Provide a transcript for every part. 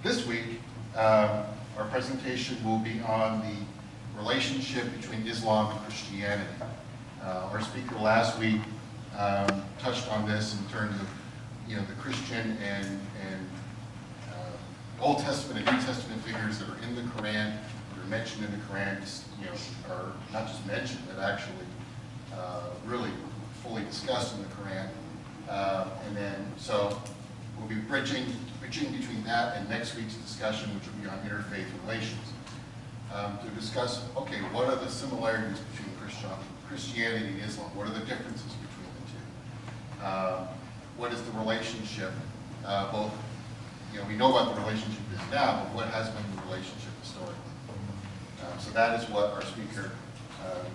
This week, our presentation will be on the relationship between Islam and Christianity. Our speaker last week touched on this in terms of, the Christian and Old Testament and New Testament figures that are in the Quran, that are mentioned in the Quran, are not just mentioned, but actually really fully discussed in the Quran. So we'll be bridging between that and next week's discussion, which will be on interfaith relations, to discuss, okay, what are the similarities between Christianity and Islam? What are the differences between the two? What is the relationship, both, we know what the relationship is now, but what has been the relationship historically? So that is what our speaker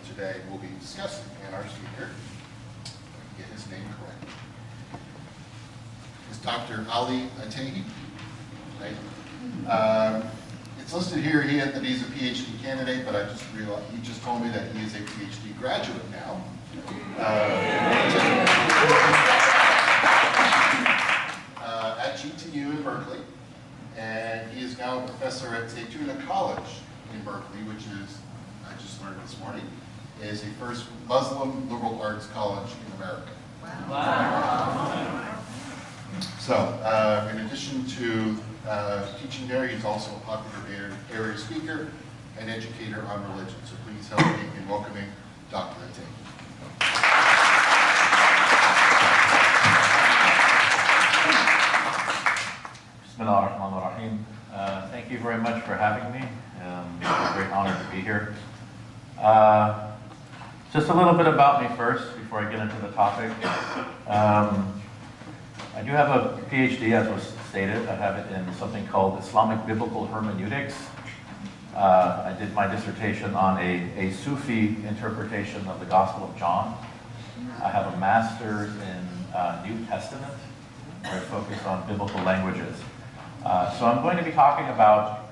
today will be discussing. And our speaker, if I can get his name correct, is Dr. Ali Ataie. Right? It's listed here that he's a PhD candidate, but I just realized, he just told me that he is a PhD graduate now. At GTU in Berkeley, and he is now a professor at Zaytuna College in Berkeley, which is, I just learned this morning, is the first Muslim liberal arts college in America. Wow. So, in addition to teaching there, he's also a popular area speaker and educator on religion. So please help me in welcoming Dr. Ataie. Bismillahirrahmanirrahim. Thank you very much for having me. It's a great honor to be here. Just a little bit about me first before I get into the topic. I do have a PhD, as was stated. I have it in something called Islamic Biblical Hermeneutics. I did my dissertation on a Sufi interpretation of the Gospel of John. I have a master's in New Testament, where I focus on biblical languages. So I'm going to be talking about,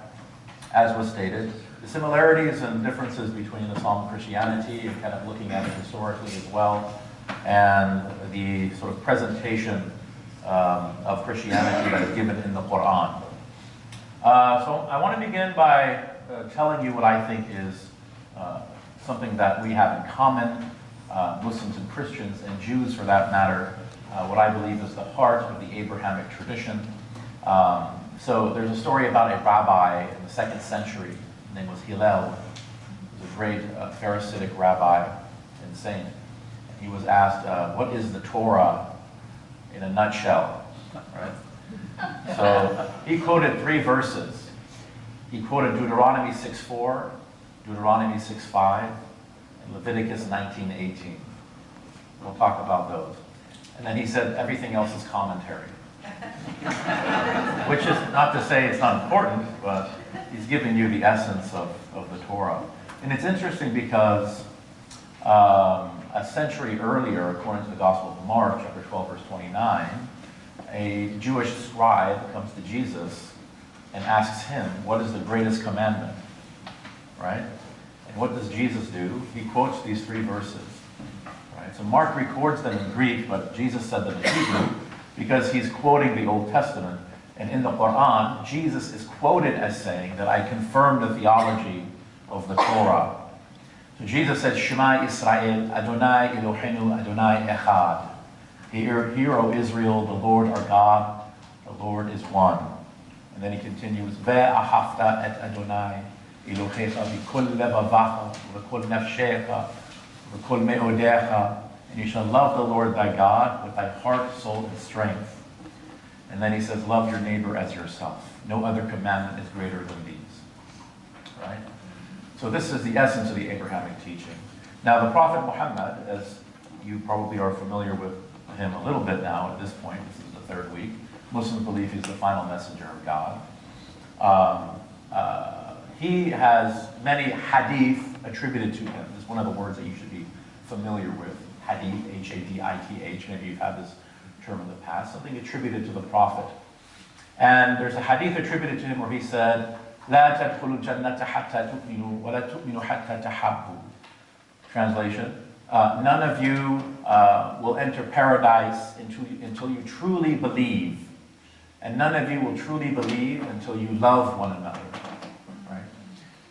as was stated, the similarities and differences between Islam and Christianity, and kind of looking at it historically as well, and the sort of presentation of Christianity that is given in the Qur'an. So I want to begin by telling you what I think is something that we have in common, Muslims and Christians, and Jews for that matter, what I believe is the heart of the Abrahamic tradition. So there's a story about a rabbi in the 2nd century. His name was Hillel. He was a great Pharisaic rabbi and saint. He was asked, what is the Torah in a nutshell? Right? So he quoted 3 verses. He quoted Deuteronomy 6:4, Deuteronomy 6:5, and Leviticus 19:18. We'll talk about those. And then he said everything else is commentary. Which is not to say it's not important, but he's giving you the essence of the Torah. And it's interesting because a century earlier, according to the Gospel of Mark, chapter 12, verse 29, a Jewish scribe comes to Jesus and asks him, what is the greatest commandment? Right? And what does Jesus do? He quotes these 3 verses. Right? So Mark records them in Greek, but Jesus said them in Hebrew because he's quoting the Old Testament. And in the Qur'an, Jesus is quoted as saying that I confirm the theology of the Torah. So Jesus said, Shema Yisrael, Adonai Eloheinu, Adonai Echad. Hear, O Israel, the Lord our God, the Lord is one. And then he continues, Ve'ahavta et Adonai Elohecha v'kol levavecha v'kol nafshecha v'kol me'odecha. And you shall love the Lord thy God with thy heart, soul, and strength. And then he says, love your neighbor as yourself. No other commandment is greater than these. Right? So this is the essence of the Abrahamic teaching. Now the Prophet Muhammad, as you probably are familiar with him a little bit now at this point, this is the 3rd week, Muslims believe he's the final messenger of God. He has many hadith attributed to him. It's one of the words that you should be familiar with. Hadith, H-A-D-I-T-H. Maybe you've had this term in the past. Something attributed to the Prophet. And there's a hadith attributed to him where he said, لا تدخلوا الجنة حتى تؤمنوا ولا تؤمنوا حتى تحبوا. Translation, none of you will enter paradise until you truly believe, and none of you will truly believe until you love one another. Right?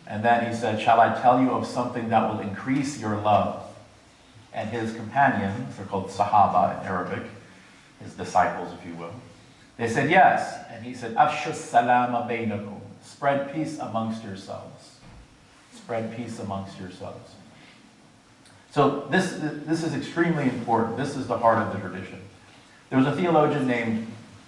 And then he said, shall I tell you of something that will increase your love? And his companions, they're called Sahaba in Arabic, his disciples, if you will, they said, yes. And he said, Afshu salama bainakum. Spread peace amongst yourselves. Spread peace amongst yourselves. So this is extremely important. This is the heart of the tradition. There was a theologian named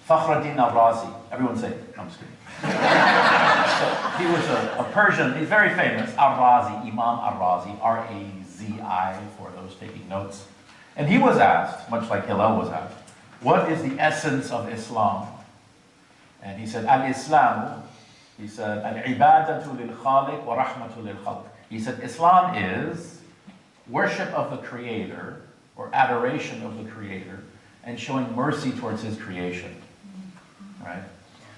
Fakhruddin al-Razi. Everyone say, I'm just kidding. So he was a Persian. He's very famous. Al-Razi, Imam al-Razi, R-A-Z-I, for those taking notes. And he was asked, much like Hillel was asked, what is the essence of Islam? And he said, Al-Islamu, he said, Al-ibadatu lil-khaliq wa rahmatu lil-khalq. He said, Islam is worship of the Creator, or adoration of the Creator, and showing mercy towards His creation. Right?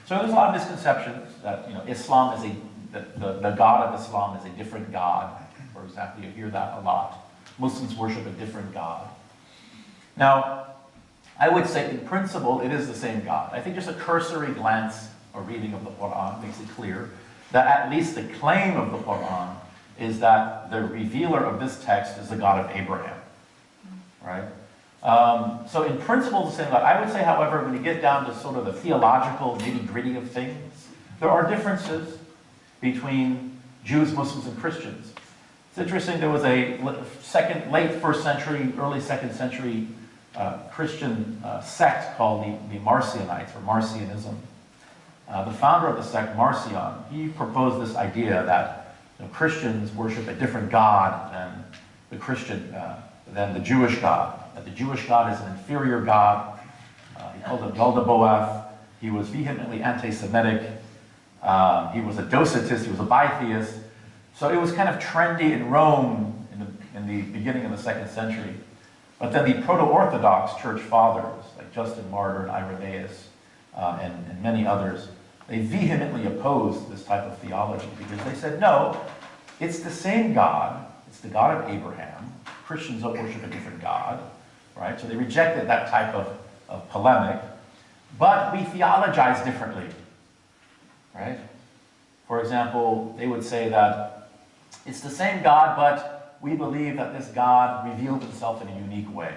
So there's a lot of misconceptions that, Islam is the God of Islam is a different God. For example, you hear that a lot. Muslims worship a different God. Now, I would say in principle it is the same God. I think just a cursory glance or reading of the Qur'an makes it clear that at least the claim of the Qur'an is that the revealer of this text is the God of Abraham. Right? So in principle, the same God. I would say, however, when you get down to sort of the theological nitty-gritty of things, there are differences between Jews, Muslims, and Christians. It's interesting, there was a late first century, early second century Christian sect called the Marcionites, or Marcionism. The founder of the sect, Marcion, he proposed this idea that Christians worship a different God than the Jewish God. That the Jewish God is an inferior God. He called him Yaldabaoth. He was vehemently anti-Semitic. He was a Docetist. He was a bitheist. So it was kind of trendy in Rome in the beginning of the second century. But then the proto-Orthodox church fathers, like Justin Martyr and Irenaeus, and many others, they vehemently opposed this type of theology because they said, no, it's the same God. It's the God of Abraham. Christians don't worship a different God, right? So they rejected that type of polemic. But we theologize differently, right? For example, they would say that it's the same God, but we believe that this God revealed himself in a unique way,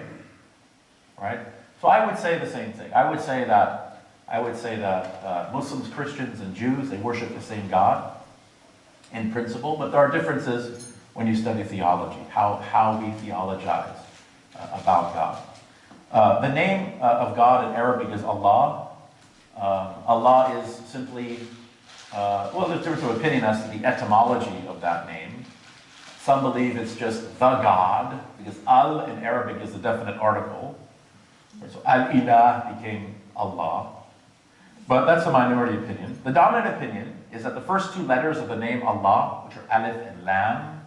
right? So I would say the same thing. I would say that Muslims, Christians, and Jews, they worship the same God in principle, but there are differences when you study theology, how we theologize about God. The name of God in Arabic is Allah. Allah is simply, there's difference of opinion as to the etymology of that name. Some believe it's just the God, because al in Arabic is a definite article. So al-ilah became Allah. But that's a minority opinion. The dominant opinion is that the first two letters of the name Allah, which are alif and lam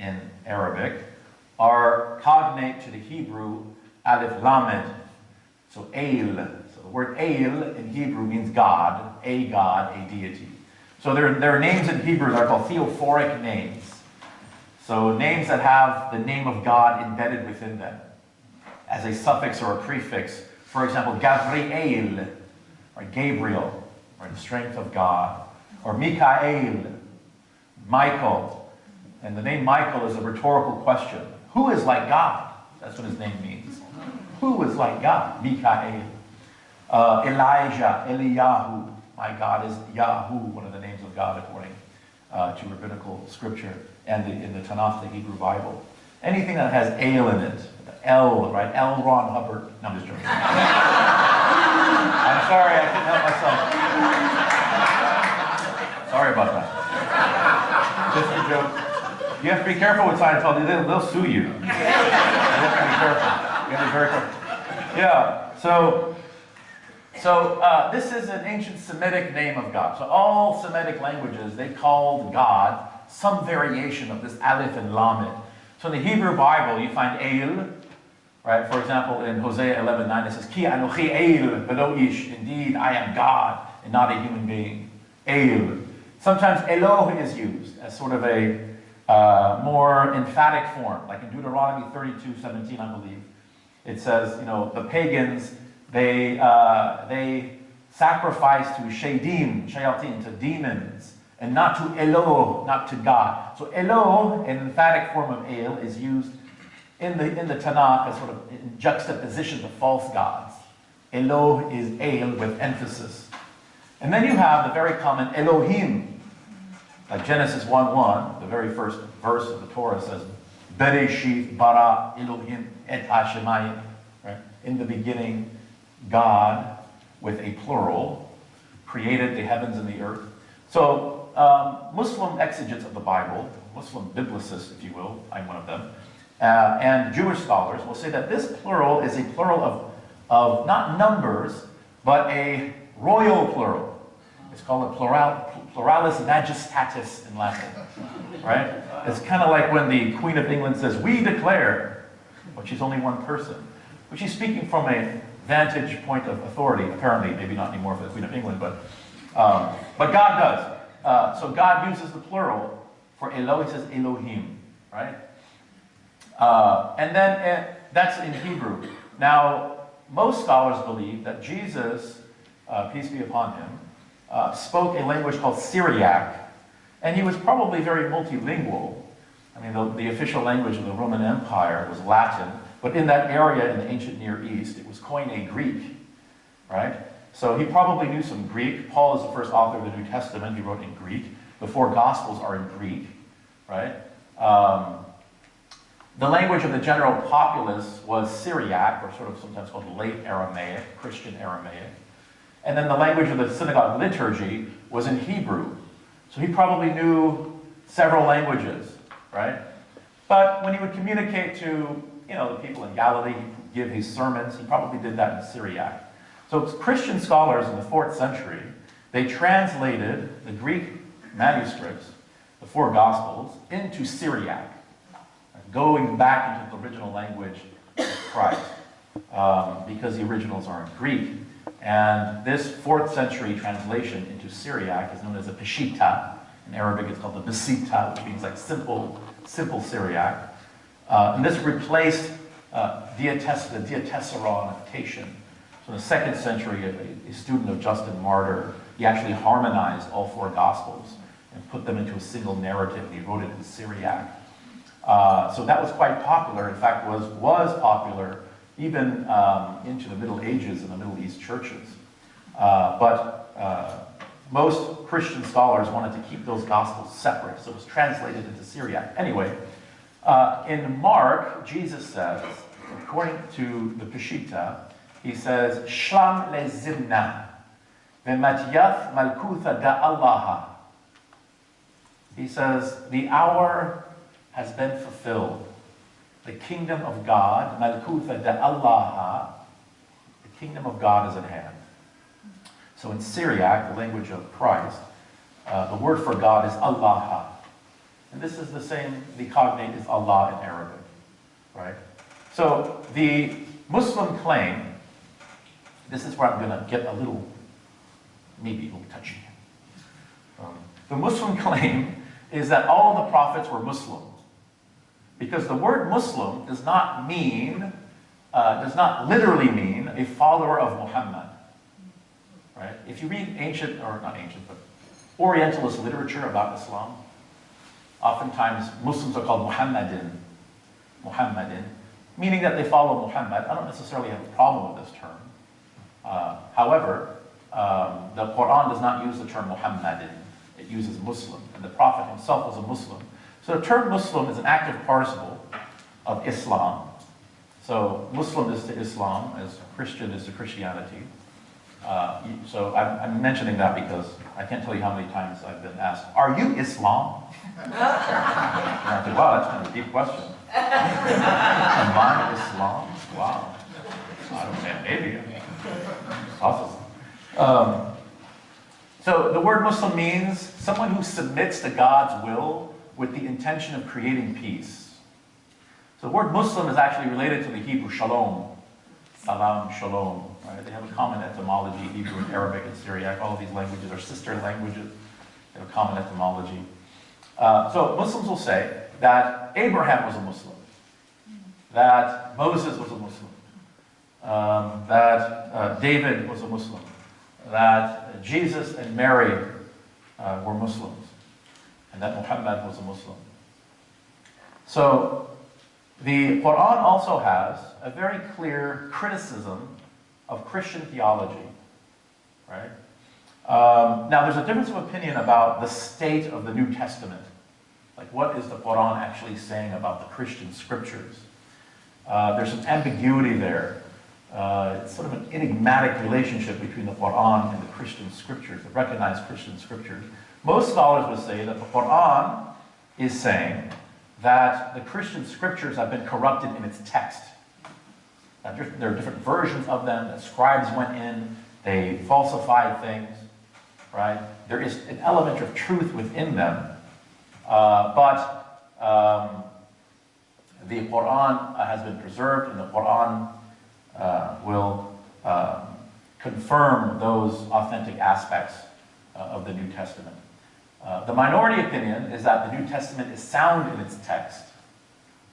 in Arabic, are cognate to the Hebrew alif lamed. So ail. So the word ail in Hebrew means God, a deity. So there are names in Hebrew that are called theophoric names. So names that have the name of God embedded within them as a suffix or a prefix. For example, Gabriel, or Gabriel, or the strength of God. Or Mikael, Michael. And the name Michael is a rhetorical question. Who is like God? That's what his name means. Who is like God? Mikael. Elijah, Eliyahu. My God is Yahu, one of the names of God according to rabbinical scripture and in the Tanakh, the Hebrew Bible. Anything that has ale in it, the L, right? L. Ron Hubbard. No, I'm just joking. I'm sorry, I couldn't help myself. Sorry about that. Just a joke. You have to be careful with Scientology. They'll sue you. You have to be careful. You have to be very careful. Yeah. So this is an ancient Semitic name of God. So all Semitic languages, they called God some variation of this aleph and lamed. So in the Hebrew Bible, you find El, right? For example, in Hosea 11:9, it says, Ki anochi El velo ish. Indeed, I am God and not a human being. El. Sometimes Eloh is used as sort of a more emphatic form, like in Deuteronomy 32:17, I believe. It says, the pagans, they sacrifice to shayatin, to demons, and not to Elo, not to God. So Elo, an emphatic form of El, is used in the Tanakh as sort of in juxtaposition to false gods. Elo is El with emphasis. And then you have the very common Elohim. Like Genesis 1:1, the very first verse of the Torah says, Bereshit bara Elohim et hashemayim. Right? In the beginning, God, with a plural, created the heavens and the earth. So Muslim exegetes of the Bible, Muslim biblicists, if you will, I'm one of them, and Jewish scholars will say that this plural is a plural of not numbers, but a royal plural. It's called a pluralis majestatis in Latin, right? It's kind of like when the Queen of England says, "We declare," but she's only one person. But she's speaking from a vantage point of authority, apparently, maybe not anymore for the Queen of England, but God does. So God uses the plural for Elo, he says Elohim, right? And then that's in Hebrew. Now, most scholars believe that Jesus, peace be upon him, spoke a language called Syriac, and he was probably very multilingual. I mean, the official language of the Roman Empire was Latin, but in that area in the ancient Near East, it was Koine Greek, right? So he probably knew some Greek. Paul is the first author of the New Testament. He wrote in Greek. The 4 Gospels are in Greek, right? The language of the general populace was Syriac, or sort of sometimes called late Aramaic, Christian Aramaic. And then the language of the synagogue liturgy was in Hebrew. So he probably knew several languages, right? But when he would communicate to, the people in Galilee, he'd give his sermons, he probably did that in Syriac. So Christian scholars in the 4th century, they translated the Greek manuscripts, the 4 Gospels, into Syriac, going back into the original language of Christ, because the originals are in Greek. And this 4th century translation into Syriac is known as a Peshitta. In Arabic, it's called the Besita, which means like simple Syriac. And this replaced the Diatessaron notation. So in the 2nd century, a student of Justin Martyr, he actually harmonized all 4 Gospels and put them into a single narrative, and he wrote it in Syriac. So that was quite popular. In fact, was popular even into the Middle Ages in the Middle East churches. But most Christian scholars wanted to keep those Gospels separate, so it was translated into Syriac. Anyway, in Mark, Jesus says, according to the Peshitta, he says, Shlam lezimna, v'matyath malkutha da'allaha. He says, the hour has been fulfilled. The kingdom of God, malkutha da'allaha, the kingdom of God is at hand. So in Syriac, the language of Christ, the word for God is Allah. And this is the same, the cognate is Allah in Arabic, right? So the Muslim claim, this is where I'm going to get a little, maybe a little touchy. The Muslim claim is that all the prophets were Muslims. Because the word Muslim does not literally mean a follower of Muhammad. Right? If you read but Orientalist literature about Islam, oftentimes Muslims are called Muhammadin, meaning that they follow Muhammad. I don't necessarily have a problem with this term. However, the Qur'an does not use the term Muhammadin. It uses Muslim, and the Prophet himself was a Muslim. So the term Muslim is an active participle of Islam. So Muslim is to Islam as Christian is to Christianity. So I'm mentioning that because I can't tell you how many times I've been asked, "Are you Islam?" And I think, wow, that's kind of a deep question. Am I Islam? Wow. I don't know, maybe. Awesome. So the word Muslim means someone who submits to God's will with the intention of creating peace. So the word Muslim is actually related to the Hebrew shalom. Salam, shalom. Right? They have a common etymology, Hebrew and Arabic and Syriac. All of these languages are sister languages. They have a common etymology. So Muslims will say that Abraham was a Muslim, that Moses was a Muslim, that David was a Muslim, that Jesus and Mary were Muslims, and that Muhammad was a Muslim. So the Qur'an also has a very clear criticism of Christian theology, right? Now, there's a difference of opinion about the state of the New Testament. Like, what is the Qur'an actually saying about the Christian scriptures? There's some ambiguity there. It's sort of an enigmatic relationship between the Qur'an and the Christian scriptures, the recognized Christian scriptures. Most scholars would say that the Qur'an is saying that the Christian scriptures have been corrupted in its text. Now, there are different versions of them, that scribes went in, they falsified things, right? There is an element of truth within them, but the Qur'an has been preserved, and the Qur'an will confirm those authentic aspects of the New Testament. The minority opinion is that the New Testament is sound in its text,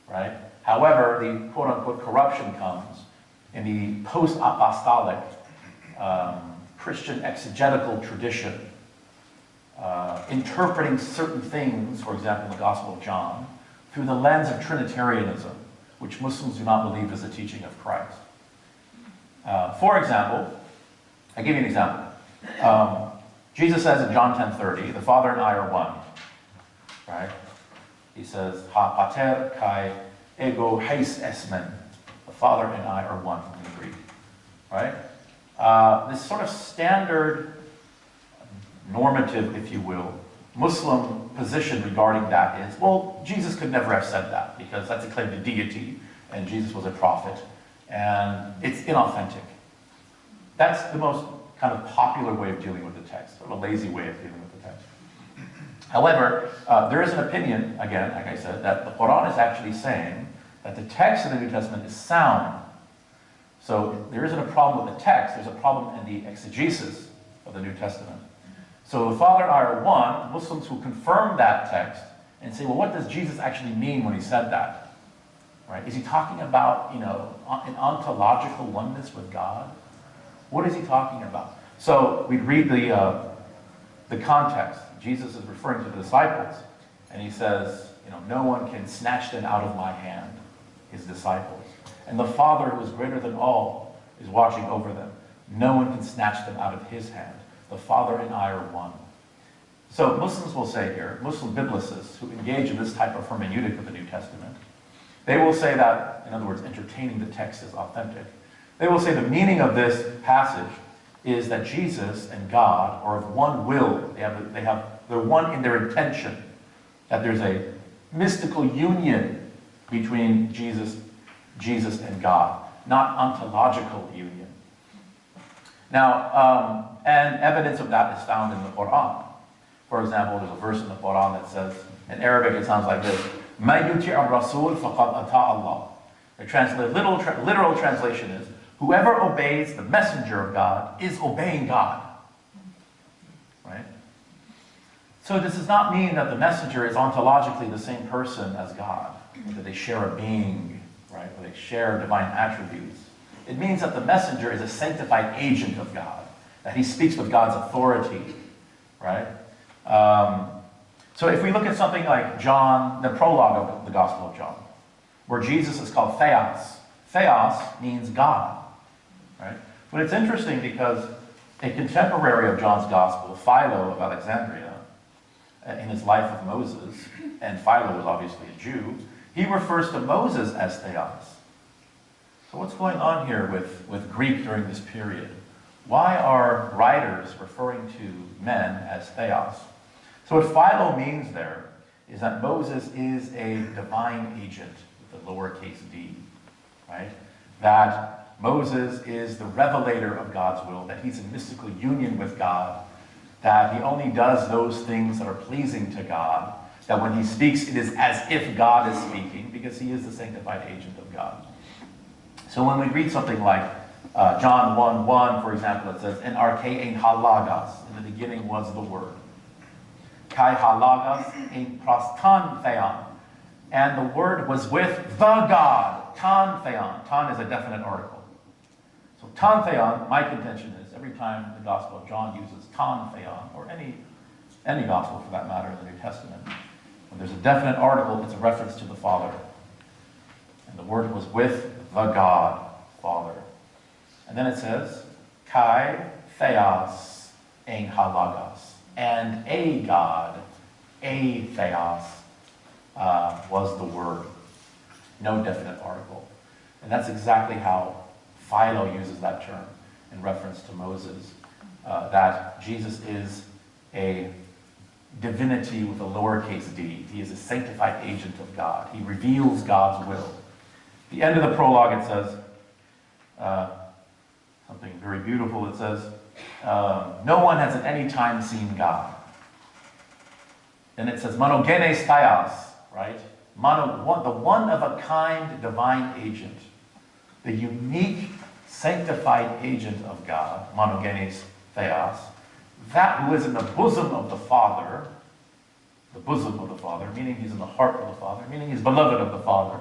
right? However, the quote-unquote corruption comes in the post-apostolic Christian exegetical tradition, interpreting certain things, for example, the Gospel of John, through the lens of Trinitarianism, which Muslims do not believe is the teaching of Christ. For example, I'll give you an example. Jesus says in John 10:30, the Father and I are one, right? He says, Ha pater kai ego heis esmen. The Father and I are one in the Greek, right? This sort of standard, normative, if you will, Muslim position regarding that is, well, Jesus could never have said that because that's a claim to deity, and Jesus was a prophet, and it's inauthentic. That's the most kind of popular way of dealing with the text, or a lazy way of dealing with the text. However, there is an opinion, again, like I said, that the Qur'an is actually saying that the text of the New Testament is sound. So there isn't a problem with the text, there's a problem in the exegesis of the New Testament. So the Father and I are one. Muslims will confirm that text and say, well, what does Jesus actually mean when he said that? Right? Is he talking about, an ontological oneness with God? What is he talking about? So we read the context. Jesus is referring to the disciples, and he says, no one can snatch them out of my hand, his disciples. And the Father, who is greater than all, is watching over them. No one can snatch them out of his hand. The Father and I are one. So Muslims will say here, Muslim biblicists who engage in this type of hermeneutic of the New Testament, they will say that, in other words, entertaining the text is authentic. They will say the meaning of this passage is that Jesus and God are of one will. They're one in their intention. That there's a mystical union between Jesus and God, not ontological union. Now, and evidence of that is found in the Qur'an. For example, there's a verse in the Qur'an that says, in Arabic it sounds like this, مَن يُطِعِ الرَّسُولَ فَقَدْ أَطَاعَ اللَّهُ. The literal translation is, whoever obeys the messenger of God is obeying God. Right? So this does not mean that the messenger is ontologically the same person as God, that they share a being, right? Or they share divine attributes. It means that the messenger is a sanctified agent of God, that he speaks with God's authority, right? So if we look at something like John, the prologue of the Gospel of John, where Jesus is called Theos. Theos means God, right? But it's interesting because a contemporary of John's Gospel, Philo of Alexandria, in his life of Moses, and Philo was obviously a Jew, he refers to Moses as Theos. So what's going on here with Greek during this period? Why are writers referring to men as Theos? So what Philo means there is that Moses is a divine agent with a lowercase d, right? That Moses is the revelator of God's will, that he's in mystical union with God, that he only does those things that are pleasing to God, that when he speaks, it is as if God is speaking, because he is the sanctified agent of God. So when we read something like John 1:1, for example, it says, "En archein halagos," in the beginning was the Word. Kai halagos ein prostan theon, and the Word was with the God. Tan theon. Tan is a definite article. So ton theon, my contention is, every time the Gospel of John uses ton theon, or any Gospel for that matter in the New Testament, when there's a definite article, it's a reference to the Father. And the Word was with the God, Father. And then it says, Kai theos ein halagos. And a God, a theos, was the Word. No definite article. And that's exactly how Philo uses that term in reference to Moses, that Jesus is a divinity with a lowercase d. He is a sanctified agent of God. He reveals God's will. At the end of the prologue, it says something very beautiful. It says, no one has at any time seen God. Then it says, monogenes theos, right? The one-of-a-kind divine agent, the unique sanctified agent of God, monogenes theos, that who is in the bosom of the Father, meaning he's in the heart of the Father, meaning he's beloved of the Father.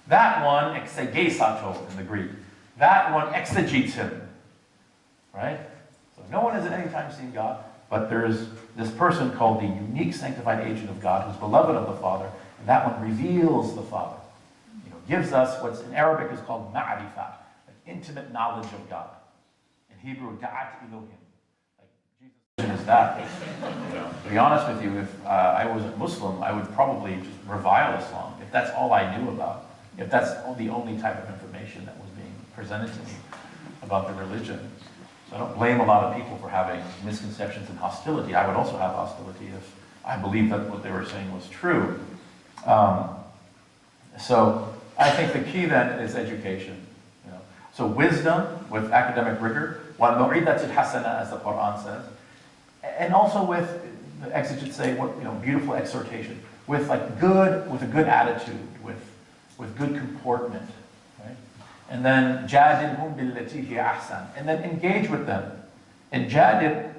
That one, exegesato in the Greek, that one exegetes him, right? So no one has at any time seen God, but there's this person called the unique sanctified agent of God who's beloved of the Father, and that one reveals the Father. Gives us what's in Arabic is called ma'rifah, an intimate knowledge of God. In Hebrew, da'at Elohim. Like Jesus is that. To be honest with you, if I wasn't Muslim, I would probably just revile Islam, if that's all I knew about, if that's the only type of information that was being presented to me about the religion. So I don't blame a lot of people for having misconceptions and hostility. I would also have hostility if I believed that what they were saying was true. So I think the key then is education. So wisdom with academic rigor, وَالْمَوْعِدَةِ الْحَسَنَةِ, as the Qur'an says, and also with, the exegetes say, beautiful exhortation, with a good attitude, with good comportment, right? And then جَادِلْهُمْ بِالَّتِي هِيَ أَحْسَنُ, and then engage with them. And jadil,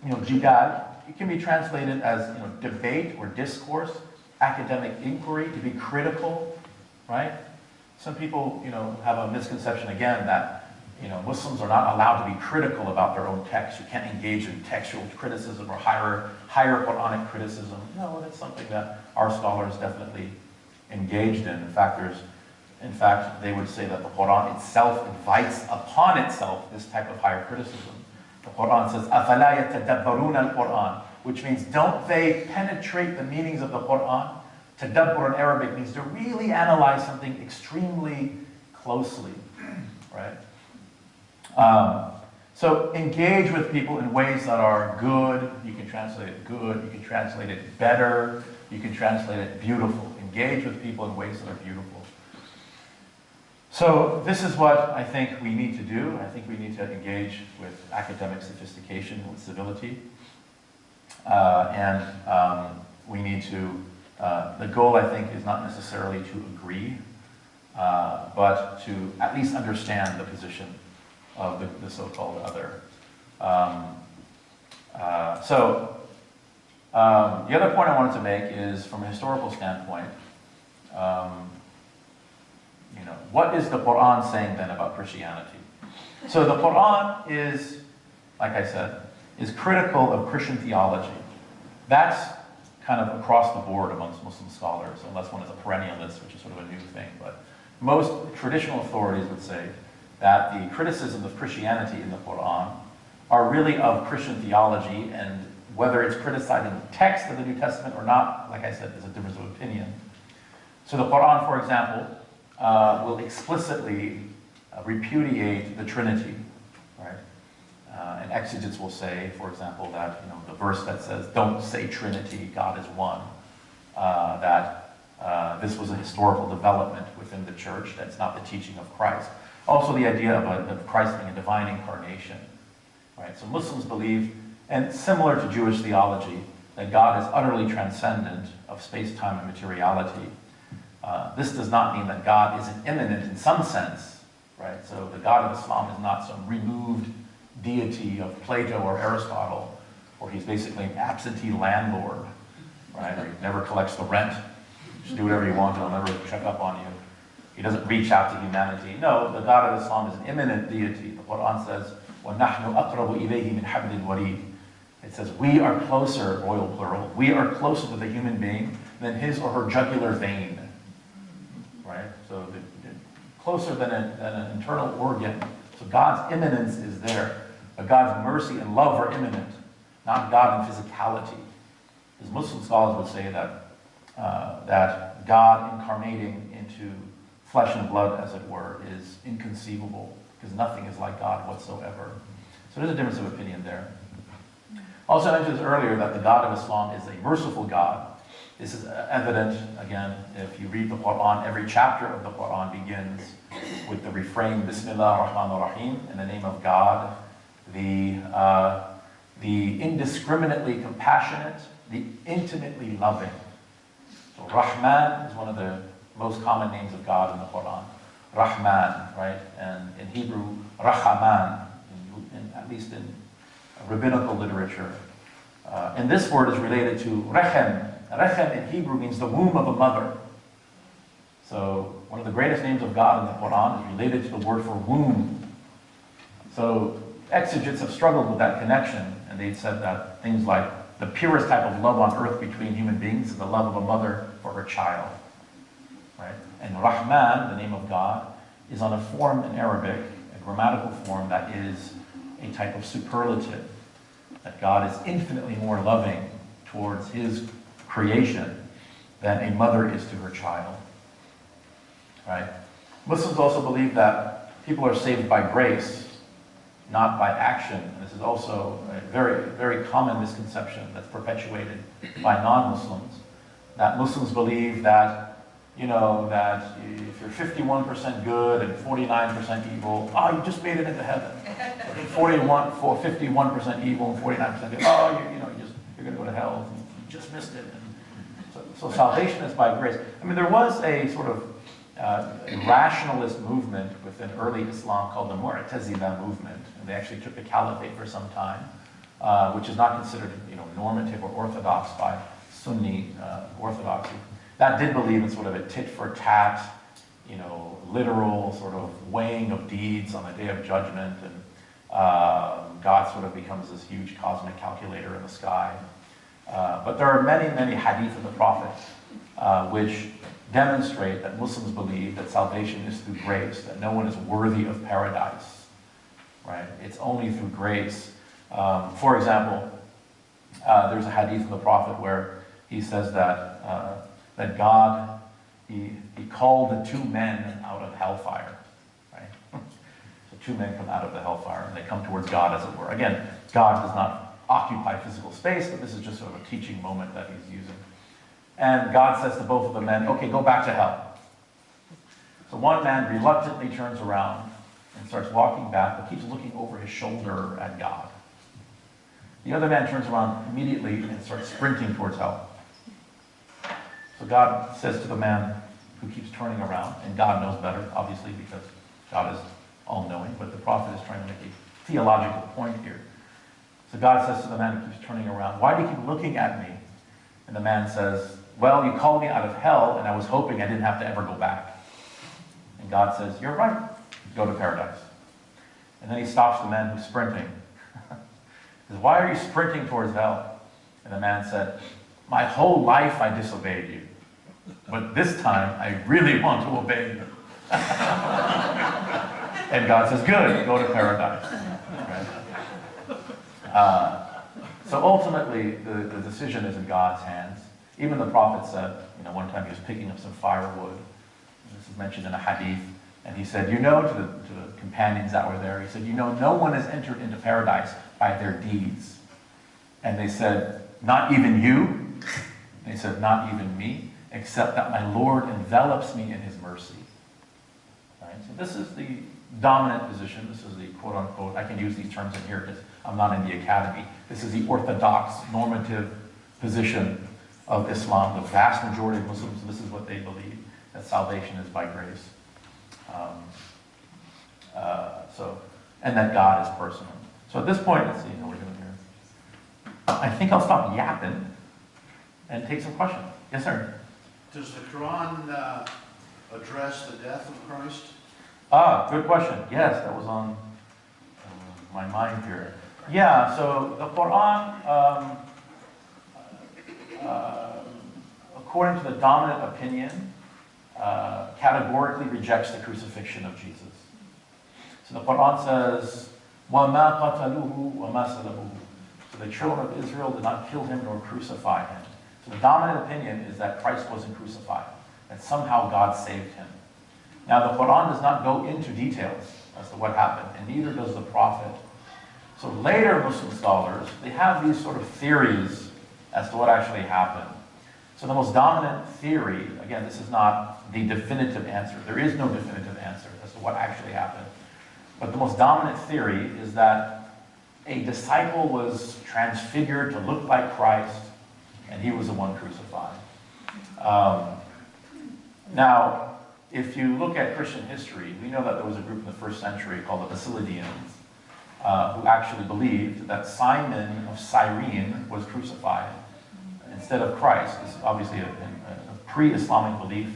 jidal, it can be translated as debate or discourse, academic inquiry, to be critical, right? Some people, have a misconception again that, Muslims are not allowed to be critical about their own text. You can't engage in textual criticism or higher Quranic criticism. No, that's something that our scholars definitely engaged in. In fact, they would say that the Qur'an itself invites upon itself this type of higher criticism. The Qur'an says, أَفَلَا يَتَدَبَّرُونَ الْقُرْآنَ, which means, don't they penetrate the meanings of the Qur'an? Tadabbur in Arabic means to really analyze something extremely closely, right? So engage with people in ways that are good. You can translate it good. You can translate it better. You can translate it beautiful. Engage with people in ways that are beautiful. So this is what I think we need to do. I think we need to engage with academic sophistication, with civility. We need to, the goal I think is not necessarily to agree, but to at least understand the position of the so-called other. The other point I wanted to make is, from a historical standpoint, what is the Qur'an saying then about Christianity? So the Qur'an is, like I said, is critical of Christian theology. That's kind of across the board amongst Muslim scholars, unless one is a perennialist, which is sort of a new thing. But most traditional authorities would say that the criticisms of Christianity in the Qur'an are really of Christian theology, and whether it's criticizing the text of the New Testament or not, like I said, is a difference of opinion. So the Qur'an, for example, will explicitly repudiate the Trinity, right? And exegetes will say, for example, that the verse that says, "Don't say Trinity, God is one," that this was a historical development within the church. That's not the teaching of Christ. Also, the idea of Christ being a divine incarnation, right? So Muslims believe, and similar to Jewish theology, that God is utterly transcendent of space-time and materiality. This does not mean that God isn't immanent in some sense, right? So the God of Islam is not some removed deity of Plato or Aristotle, or he's basically an absentee landlord, right? Or he never collects the rent. Just do whatever you want, and he'll never check up on you. He doesn't reach out to humanity. No, the God of Islam is an immanent deity. The Qur'an says, وَنَحْنُ أَقْرَبُ إِلَيْهِ مِنْ حَبْلِ الْوَرِيدِ. It says, we are closer, royal plural, we are closer to the human being than his or her jugular vein. Right? So closer than an internal organ. So God's immanence is there. But God's mercy and love are immanent, not God in physicality. As Muslim scholars would say that God incarnating into flesh and blood, as it were, is inconceivable, because nothing is like God whatsoever. So there's a difference of opinion there. Also, I mentioned earlier that the God of Islam is a merciful God. This is evident, again, if you read the Qur'an, every chapter of the Qur'an begins with the refrain, Bismillah ar-Rahman ar-Rahim, in the name of God, the indiscriminately compassionate, the intimately loving. So Rahman is one of the most common names of God in the Qur'an. Rahman, right? And in Hebrew, Rahaman, at least in rabbinical literature. And this word is related to Rechem. Rechem in Hebrew means the womb of a mother. So one of the greatest names of God in the Qur'an is related to the word for womb. So exegetes have struggled with that connection, and they said that things like the purest type of love on earth between human beings is the love of a mother for her child. Right? And Rahman, the name of God, is on a form in Arabic, a grammatical form that is a type of superlative. That God is infinitely more loving towards his creation than a mother is to her child. Right? Muslims also believe that people are saved by grace, not by action. This is also a very, very common misconception that's perpetuated by non-Muslims. That Muslims believe that, that if you're 51% good and 49% evil, you just made it into heaven. 51% evil and 49% good, you're going to go to hell. You just missed it. So salvation is by grace. I mean, there was a sort of a rationalist movement within early Islam called the Mu'tazila movement, and they actually took the caliphate for some time, which is not considered, normative or orthodox by Sunni orthodoxy. That did believe in sort of a tit-for-tat, literal sort of weighing of deeds on the Day of Judgment, and God sort of becomes this huge cosmic calculator in the sky. But there are many, many hadith of the Prophet which demonstrate that Muslims believe that salvation is through grace, that no one is worthy of paradise, right? It's only through grace. For example, there's a hadith of the Prophet where he says that God, he called the two men out of hellfire, right? So two men come out of the hellfire and they come towards God, as it were. Again, God does not occupy physical space, but this is just sort of a teaching moment that he's using. And God says to both of the men, okay, go back to hell. So one man reluctantly turns around and starts walking back, but keeps looking over his shoulder at God. The other man turns around immediately and starts sprinting towards hell. So God says to the man who keeps turning around, and God knows better, obviously, because God is all-knowing, but the prophet is trying to make a theological point here. So God says to the man who keeps turning around, why do you keep looking at me? And the man says, well, you called me out of hell, and I was hoping I didn't have to ever go back. And God says, you're right, go to paradise. And then he stops the man who's sprinting. He says, why are you sprinting towards hell? And the man said, my whole life I disobeyed you, but this time I really want to obey you. And God says, good, go to paradise. Right? So ultimately, the decision is in God's hands. Even the prophet said, one time he was picking up some firewood. This is mentioned in a hadith. And he said, to the companions that were there, he said, no one has entered into paradise by their deeds. And they said, not even you? And he said, not even me, except that my Lord envelops me in his mercy. Right? So this is the dominant position. This is the quote-unquote, I can use these terms in here because I'm not in the academy. This is the orthodox, normative position of Islam. The vast majority of Muslims, this is what they believe, that salvation is by grace. And that God is personal. So at this point, let's see how we're doing here. I think I'll stop yapping and take some questions. Yes, sir? Does the Quran address the death of Christ? Good question. Yes, that was on my mind here. Yeah, so the Quran, according to the dominant opinion, categorically rejects the crucifixion of Jesus. So the Quran says, وَمَا قَتَلُوهُ وَمَا صَلَبُوهُ. So the children of Israel did not kill him nor crucify him. So the dominant opinion is that Christ wasn't crucified, that somehow God saved him. Now the Quran does not go into details as to what happened, and neither does the Prophet. So later Muslim scholars, they have these sort of theories as to what actually happened. So the most dominant theory, again, this is not the definitive answer. There is no definitive answer as to what actually happened. But the most dominant theory is that a disciple was transfigured to look like Christ, and he was the one crucified. Now, if you look at Christian history, we know that there was a group in the first century called the Basilidians, who actually believed that Simon of Cyrene was crucified instead of Christ. This is obviously a pre-Islamic belief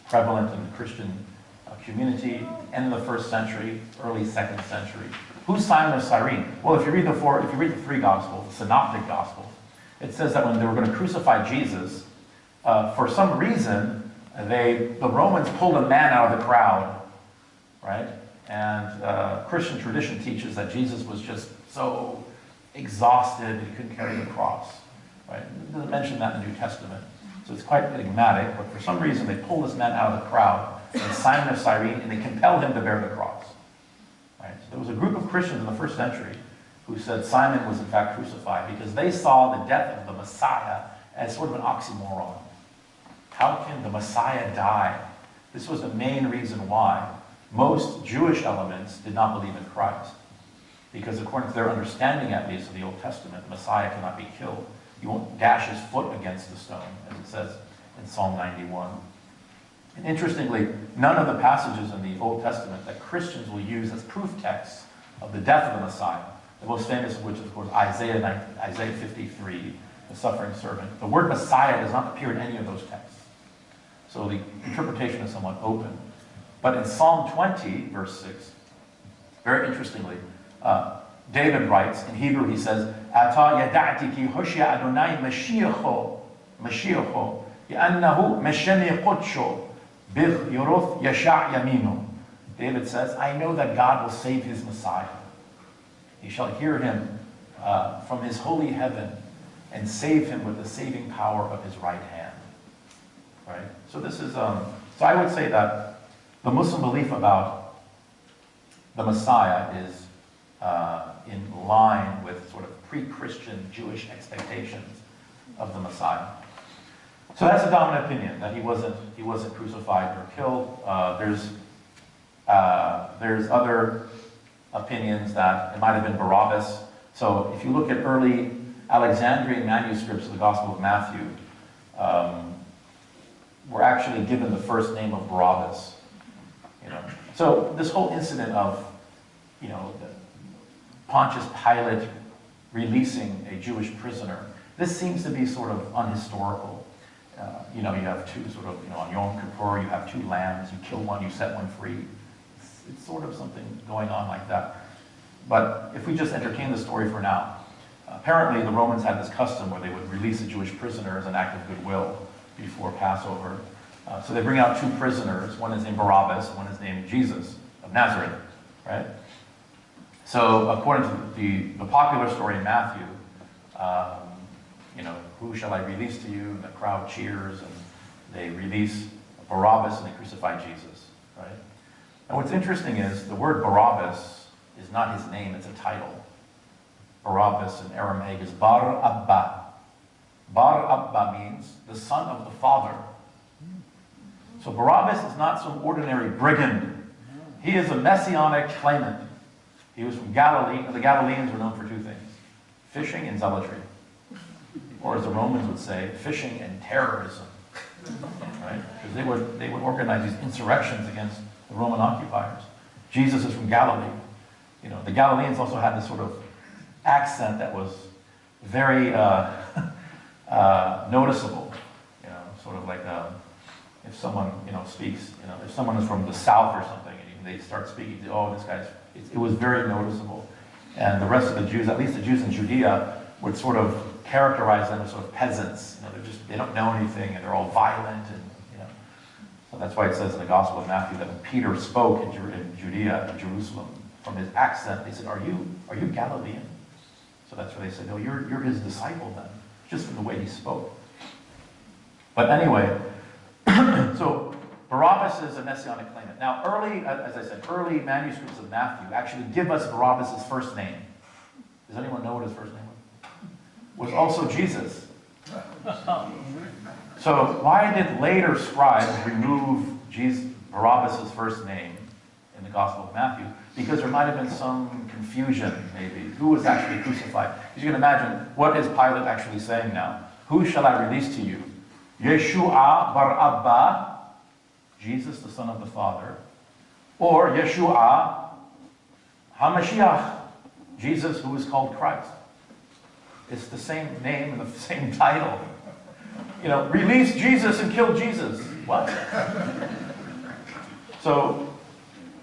prevalent in the Christian community in the first century, early second century. Who's Simon of Cyrene? Well, if you read the three Gospels, the Synoptic Gospels, it says that when they were going to crucify Jesus, for some reason, the Romans pulled a man out of the crowd, right? And Christian tradition teaches that Jesus was just so exhausted he couldn't carry the cross, right? It doesn't mention that in the New Testament. So it's quite enigmatic, but for some reason they pull this man out of the crowd, and Simon of Cyrene, and they compel him to bear the cross. Right? So there was a group of Christians in the first century who said Simon was in fact crucified because they saw the death of the Messiah as sort of an oxymoron. How can the Messiah die? This was the main reason why most Jewish elements did not believe in Christ. Because according to their understanding, at least, of the Old Testament, the Messiah cannot be killed. You won't dash his foot against the stone, as it says in Psalm 91. And interestingly, none of the passages in the Old Testament that Christians will use as proof texts of the death of the Messiah, the most famous of which is, of course, Isaiah 53, the suffering servant. The word Messiah does not appear in any of those texts. So the interpretation is somewhat open. But in Psalm 20, verse 6, very interestingly, David writes, in Hebrew he says, Ataie yada'tiki hoshia Adonai Mashiacho, Ya'annahu Mesheni Qodsho, Bich Yoroth Yasha' Yamino. David says, I know that God will save his Messiah. He shall hear him from his holy heaven and save him with the saving power of his right hand. Right? So this is, so I would say that the Muslim belief about the Messiah is in line with sort of pre-Christian Jewish expectations of the Messiah. So that's a dominant opinion, that he wasn't crucified or killed. There's other opinions that it might have been Barabbas. So if you look at early Alexandrian manuscripts of the Gospel of Matthew, we're actually given the first name of Barabbas. You know, so this whole incident of, you know, Pontius Pilate releasing a Jewish prisoner, this seems to be sort of unhistorical. You know, you have two sort of, you know, on Yom Kippur, you have two lambs, you kill one, you set one free. It's sort of something going on like that. But if we just entertain the story for now, apparently the Romans had this custom where they would release a Jewish prisoner as an act of goodwill before Passover. So they bring out two prisoners. One is named Barabbas, one is named Jesus of Nazareth, right? So according to the popular story in Matthew, you know, who shall I release to you? And the crowd cheers, and they release Barabbas, and they crucify Jesus, right? And what's interesting is the word Barabbas is not his name, it's a title. Barabbas in Aramaic is Bar Abba. Bar Abba means the son of the father. So Barabbas is not some ordinary brigand. He is a messianic claimant. He was from Galilee, and the Galileans were known for two things: fishing and zealotry. Or as the Romans would say, fishing and terrorism. Right? Because they would organize these insurrections against the Roman occupiers. Jesus is from Galilee. You know, the Galileans also had this sort of accent that was very noticeable. You know, sort of like if someone, speaks, if someone is from the South or something, and they start speaking, oh, this guy's, it was very noticeable. And the rest of the Jews, at least the Jews in Judea, would sort of characterize them as sort of peasants. They don't know anything, and they're all violent, and so that's why it says in the Gospel of Matthew that when Peter spoke in Judea, in Jerusalem, from his accent, they said, "Are you Galilean?" So that's where they said, "No, you're his disciple then," just from the way he spoke. But anyway, so Barabbas is a messianic claimant. Now, as I said, early manuscripts of Matthew actually give us Barabbas' first name. Does anyone know what his first name was? Was also Jesus. So why did later scribes remove Barabbas' first name in the Gospel of Matthew? Because there might have been some confusion, maybe. Who was actually crucified? Because you can imagine, what is Pilate actually saying now? Who shall I release to you? Yeshua bar Abba, Jesus, the Son of the Father, or Yeshua HaMashiach, Jesus who is called Christ. It's the same name and the same title. Release Jesus and kill Jesus. What? So,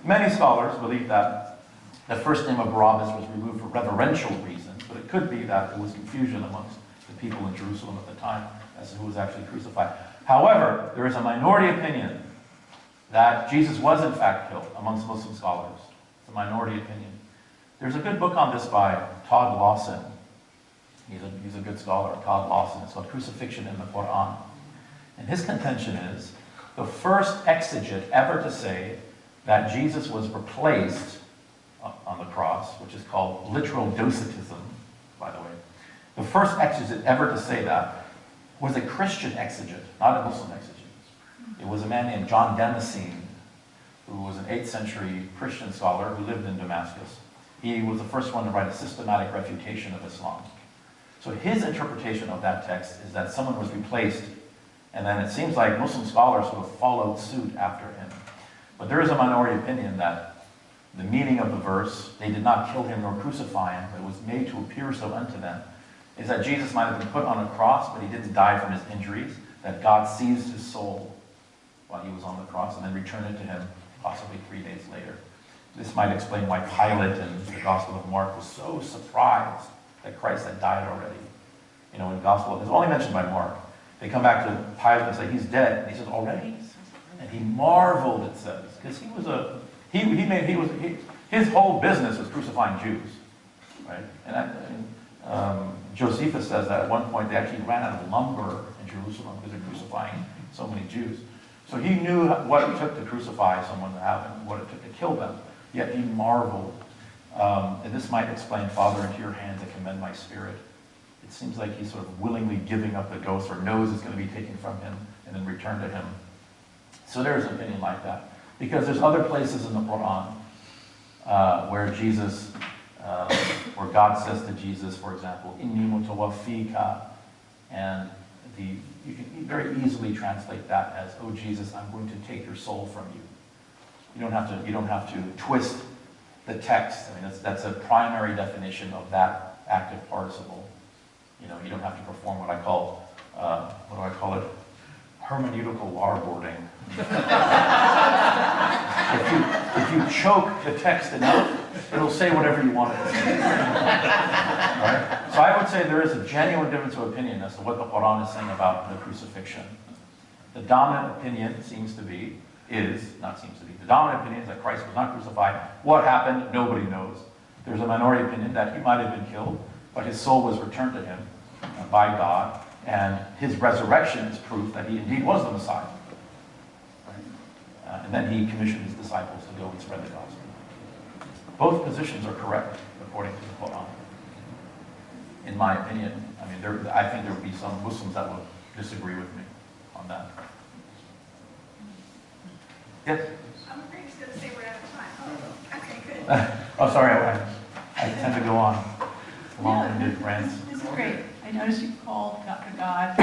many scholars believe that the first name of Barabbas was removed for reverential reasons, but it could be that there was confusion amongst the people in Jerusalem at the time as to who was actually crucified. However, there is a minority opinion that Jesus was in fact killed amongst Muslim scholars. It's a minority opinion. There's a good book on this by Todd Lawson. He's a good scholar, Todd Lawson. It's called Crucifixion in the Qur'an. And his contention is the first exegete ever to say that Jesus was replaced on the cross, which is called literal docetism, by the way. The first exegete ever to say that was a Christian exegete, not a Muslim exegete. It was a man named John Damascene, who was an 8th century Christian scholar who lived in Damascus. He was the first one to write a systematic refutation of Islam. So his interpretation of that text is that someone was replaced, and then it seems like Muslim scholars sort of followed suit after him. But there is a minority opinion that the meaning of the verse, they did not kill him nor crucify him, but it was made to appear so unto them, is that Jesus might have been put on a cross, but he didn't die from his injuries, that God seized his soul while he was on the cross and then returned it to him possibly 3 days later. This might explain why Pilate in the Gospel of Mark was so surprised that Christ had died already. In the Gospel, it's only mentioned by Mark. They come back to Pilate and say, he's dead. And he says, already? And he marveled, it says, because his whole business was crucifying Jews, right? And Josephus says that at one point they actually ran out of lumber in Jerusalem because they're crucifying so many Jews. So he knew what it took to crucify someone to have him, what it took to kill them. Yet he marveled. And this might explain, Father, into your hands I commend my spirit. It seems like he's sort of willingly giving up the ghost, or knows it's going to be taken from him and then returned to him. So there is an opinion like that. Because there's other places in the Qur'an where Jesus, where God says to Jesus, for example, Inni mutawaffika, and you can very easily translate that as, oh Jesus, I'm going to take your soul from you. You don't have to twist the text. I mean, that's a primary definition of that active participle. You don't have to perform what I call, what do I call it? Hermeneutical waterboarding. if you choke the text enough, it'll say whatever you want it to say. Right? So I would say there is a genuine difference of opinion as to what the Qur'an is saying about the crucifixion. The dominant opinion the dominant opinion is that Christ was not crucified. What happened? Nobody knows. There's a minority opinion that he might have been killed, but his soul was returned to him by God, and his resurrection is proof that he indeed was the Messiah. Right? And then he commissioned his disciples to go and spread the gospel. Both positions are correct, according to the Quran. In my opinion, I mean, I think there would be some Muslims that would disagree with me on that. Yes? I'm afraid he's going to say we're out of time. Oh, okay, good. Oh, sorry, I tend to go on long-winded rants. This is great. I noticed you called God.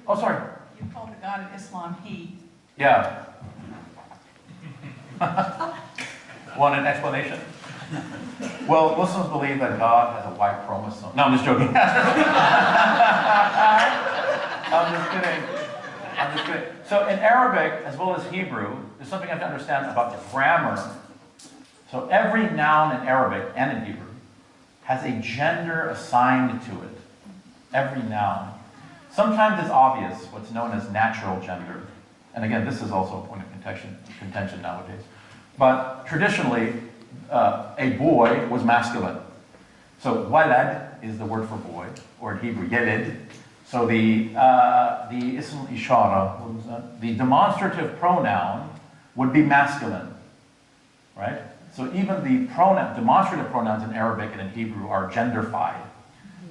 Oh, sorry. You called the God of Islam he. Yeah. Want an explanation? Well, Muslims believe that God has a Y chromosome. No, I'm just joking. I'm just kidding. So in Arabic, as well as Hebrew, there's something you have to understand about the grammar. So every noun in Arabic and in Hebrew has a gender assigned to it. Every noun. Sometimes it's obvious, what's known as natural gender. And again, this is also a point of contention nowadays. But traditionally, a boy was masculine. So walad is the word for boy, or in Hebrew, yelid. So the ism ishara, what was that? The demonstrative pronoun would be masculine, right? So even the demonstrative pronouns in Arabic and in Hebrew are genderfied.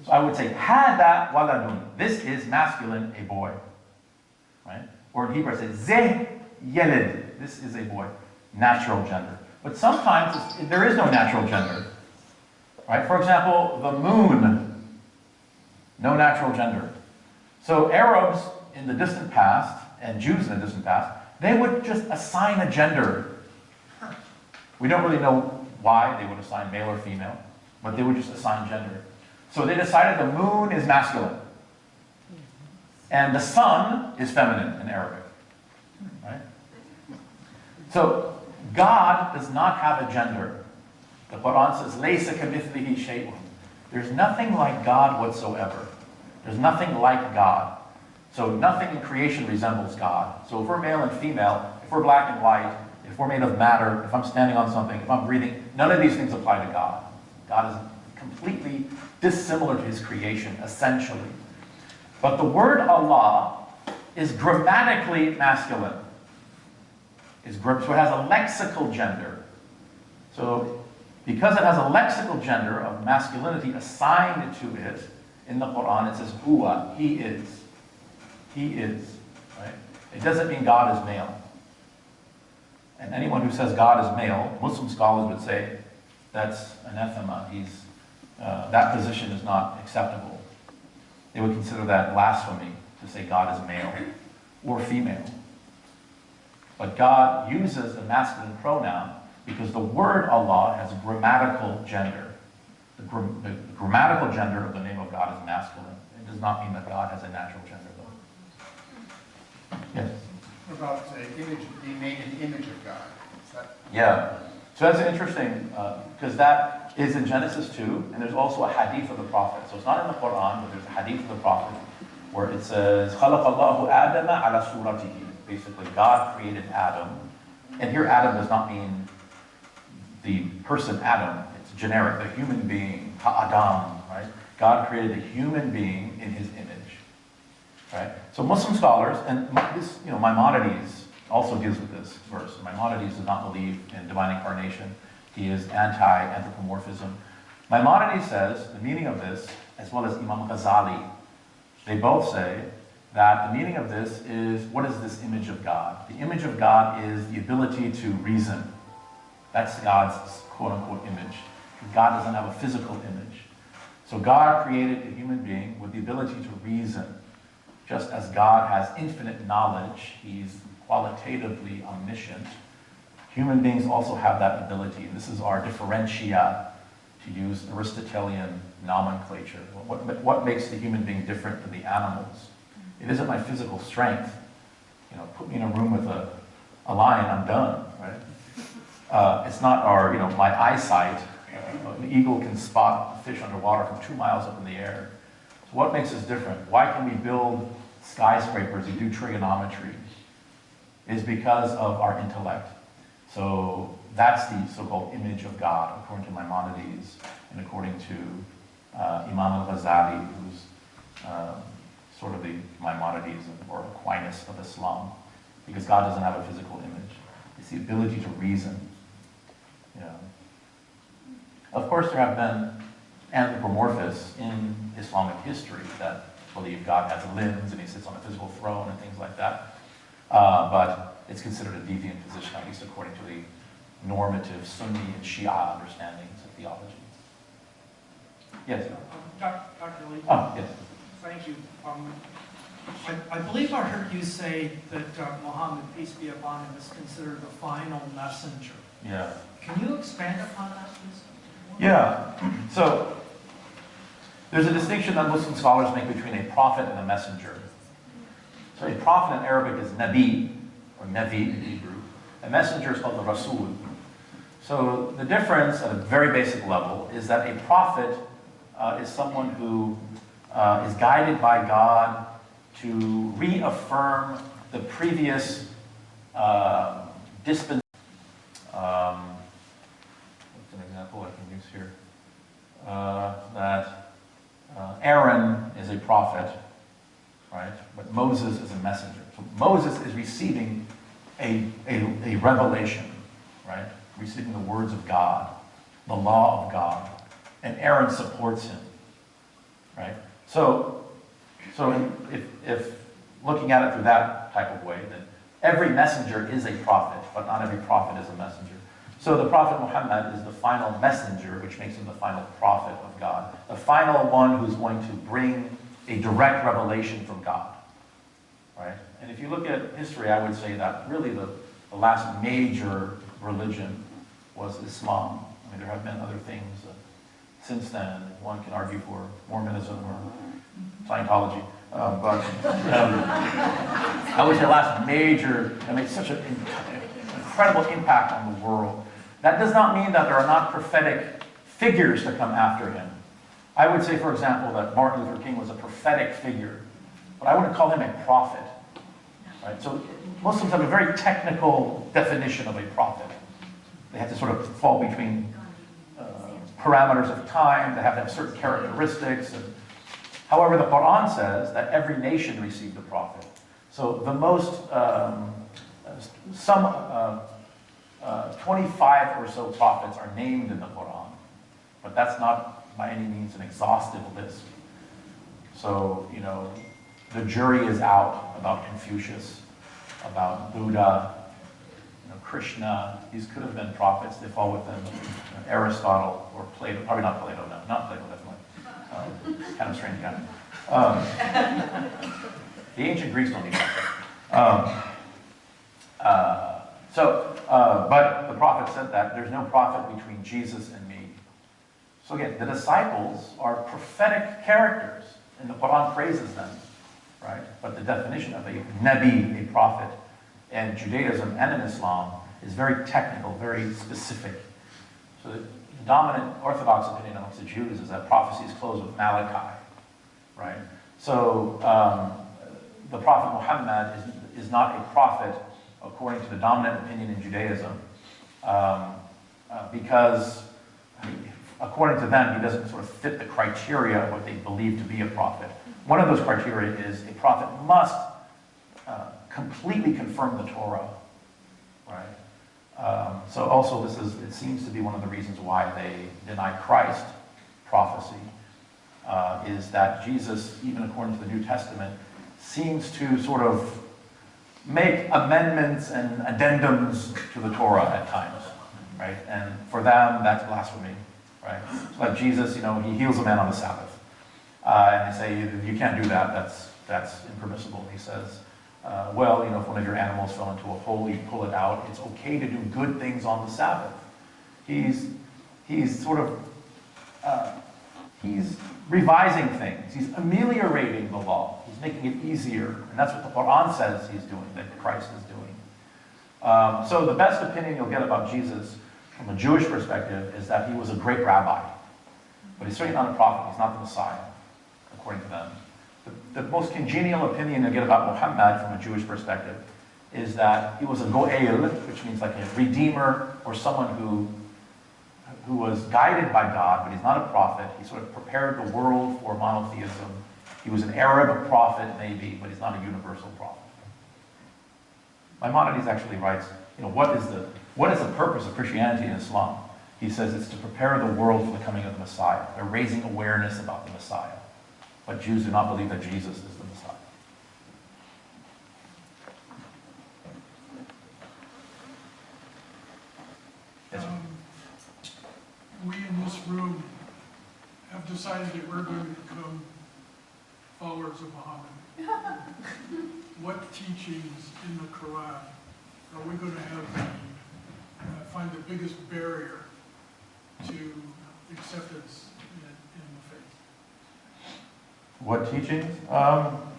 So I would say, hada waladun. This is masculine, a boy, right? Or in Hebrew, I say, zeh yelid. This is a boy, natural gender. But sometimes there is no natural gender, right? For example, the moon, no natural gender. So Arabs in the distant past, and Jews in the distant past, they would just assign a gender. We don't really know why they would assign male or female, but they would just assign gender. So they decided the moon is masculine, and the sun is feminine in Arabic, right? So God does not have a gender. The Qur'an says, "Laysa kamithlihi shay'un." There's nothing like God whatsoever. There's nothing like God. So nothing in creation resembles God. So if we're male and female, if we're black and white, if we're made of matter, if I'm standing on something, if I'm breathing, none of these things apply to God. God is completely dissimilar to his creation, essentially. But the word Allah is grammatically masculine. So it has a lexical gender. So because it has a lexical gender of masculinity assigned to it, in the Qur'an it says, huwa, he is. He is, right? It doesn't mean God is male. And anyone who says God is male, Muslim scholars would say that's anathema. That position is not acceptable. They would consider that blasphemy to say God is male or female. But God uses the masculine pronoun because the word Allah has a grammatical gender. The grammatical gender of the name of God is masculine. It does not mean that God has a natural gender, though. Yes? What about being made in the image of God? Yeah. So that's interesting, because that is in Genesis 2, and there's also a hadith of the Prophet. So it's not in the Quran, but there's a hadith of the Prophet where it says, خَلَقَ اللَّهُ آدَمَ عَلَى صُورَتِهِ. Basically, God created Adam. And here Adam does not mean the person Adam. It's generic, the human being, ha'adam, right? God created the human being in his image, right? So Muslim scholars, and Maimonides also deals with this verse. Maimonides does not believe in divine incarnation. He is anti-anthropomorphism. Maimonides says the meaning of this, as well as Imam Ghazali, they both say that the meaning of this is, what is this image of God? The image of God is the ability to reason. That's God's quote-unquote image. God doesn't have a physical image. So God created a human being with the ability to reason. Just as God has infinite knowledge, he's qualitatively omniscient, human beings also have that ability. This is our differentia, to use Aristotelian nomenclature. What makes the human being different than the animals? It isn't my physical strength. Put me in a room with a lion, I'm done, right? It's not my eyesight. An eagle can spot a fish underwater from 2 miles up in the air. So what makes us different? Why can we build skyscrapers and do trigonometry? Is because of our intellect. So that's the so-called image of God, according to Maimonides, and according to Imam al-Ghazali, who's sort of the Maimonides or Aquinas of Islam, because God doesn't have a physical image. It's the ability to reason. Of course, there have been anthropomorphists in Islamic history that believe God has limbs and he sits on a physical throne and things like that. But it's considered a deviant position, at least according to the normative Sunni and Shia understandings of theology. Yes? Dr. Lee? Oh, yes. Thank you. I believe I heard you say that Muhammad, peace be upon him, is considered the final messenger. Yeah. Can you expand upon that, please? Yeah. So there's a distinction that Muslim scholars make between a prophet and a messenger. So a prophet in Arabic is nabi, or navi in Hebrew. A messenger is called the rasul. So the difference at a very basic level is that a prophet is someone who is guided by God to reaffirm the previous dispensation. What's an example I can use here? That Aaron is a prophet, right? But Moses is a messenger. So Moses is receiving a revelation, right? Receiving the words of God, the law of God, and Aaron supports him, right? So if looking at it through that type of way, then every messenger is a prophet, but not every prophet is a messenger. So the Prophet Muhammad is the final messenger, which makes him the final prophet of God, the final one who's going to bring a direct revelation from God, right? And if you look at history, I would say that really the last major religion was Islam. I mean, there have been other things since then. One can argue for Mormonism or Scientology. But I would say the last major, I mean, such an incredible impact on the world. That does not mean that there are not prophetic figures to come after him. I would say, for example, that Martin Luther King was a prophetic figure, but I wouldn't call him a prophet. Right? So Muslims have a very technical definition of a prophet. They have to sort of fall between parameters of time. They have to have certain characteristics. However, the Qur'an says that every nation received a prophet. So the most, 25 or so prophets are named in the Qur'an, but that's not by any means an exhaustive list. So, you know, the jury is out about Confucius, about Buddha, you know, Krishna. These could have been prophets. They fall within Aristotle or Plato. Probably not Plato, no. Not Plato, definitely. Kind of strange guy. The ancient Greeks don't need that. But the prophet said that there's no prophet between Jesus and me. So again, the disciples are prophetic characters, and the Quran praises them, right? But the definition of a nabi, a prophet, in Judaism and in Islam is very technical, very specific. So the dominant Orthodox opinion amongst the Jews is that prophecy is closed with Malachi, right? So the Prophet Muhammad is not a prophet according to the dominant opinion in Judaism, because according to them, he doesn't sort of fit the criteria of what they believe to be a prophet. One of those criteria is a prophet must completely confirm the Torah, right? So also it seems to be one of the reasons why they deny Christ prophecy, is that Jesus, even according to the New Testament, seems to sort of make amendments and addendums to the Torah at times, right? And for them, that's blasphemy, right? So like Jesus, you know, he heals a man on the Sabbath. And they say, you can't do that, that's impermissible. He says, well, you know, if one of your animals fell into a hole, you pull it out. It's okay to do good things on the Sabbath. He's sort of, he's revising things. He's ameliorating the law. He's making it easier. And that's what the Quran says he's doing, that Christ is doing. So the best opinion you'll get about Jesus from a Jewish perspective is that he was a great rabbi. But he's certainly not a prophet. He's not the Messiah, according to them. The most congenial opinion you'll get about Muhammad from a Jewish perspective is that he was a go'el, which means like a redeemer or someone who was guided by God, but he's not a prophet. He sort of prepared the world for monotheism. He was an Arab prophet, maybe, but he's not a universal prophet. Maimonides actually writes, you know, what is the purpose of Christianity and Islam? He says it's to prepare the world for the coming of the Messiah. They're raising awareness about the Messiah. But Jews do not believe that Jesus is the Messiah. Yes, we in this room have decided that we're going to become followers of Muhammad. What teachings in the Qur'an are we going to have find the biggest barrier to acceptance in the faith? What teachings?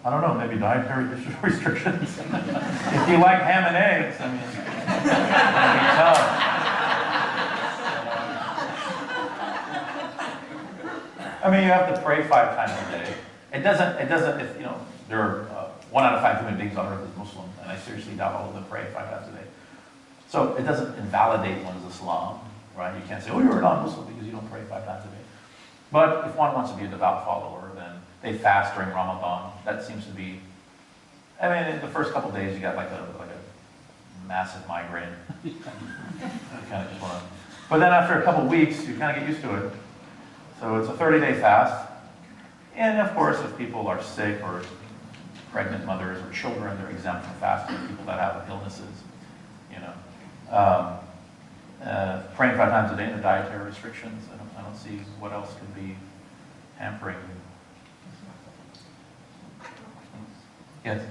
I don't know, maybe dietary restrictions. If you like ham and eggs, I mean, it'd be tough. I mean, you have to pray 5 times a day. It doesn't, if, you know, there are 1 out of 5 human beings on earth is Muslim, and I seriously doubt all of them pray 5 times a day. So it doesn't invalidate one's Islam, right? You can't say, oh, you're a non-Muslim because you don't pray 5 times a day. But if one wants to be a devout follower, then they fast during Ramadan. That seems to be, I mean, in the first couple of days, you got like a massive migraine. You kind of just want to, but then after a couple of weeks, you kind of get used to it. So it's a 30-day fast. And of course, if people are sick or pregnant mothers or children, they're exempt from fasting. People that have illnesses, you know. Praying 5 times a day, no dietary restrictions. I don't see what else could be hampering. Yes?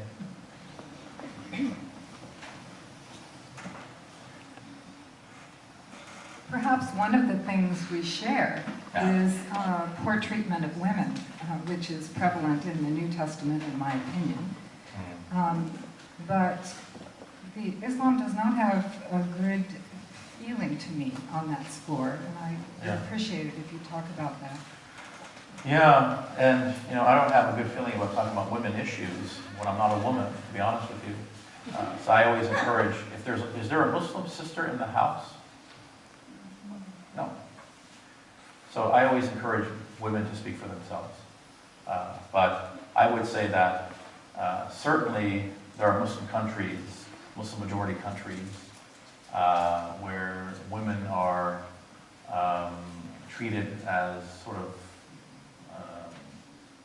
Perhaps one of the things we share is poor treatment of women, which is prevalent in the New Testament, in my opinion. But Islam does not have a good feeling to me on that score, and I would appreciate it if you talk about that. Yeah, and you know, I don't have a good feeling about talking about women issues when I'm not a woman, to be honest with you. So I always encourage, is there a Muslim sister in the house? No. So I always encourage women to speak for themselves. But I would say that certainly there are Muslim countries, Muslim majority countries, where women are treated as sort of,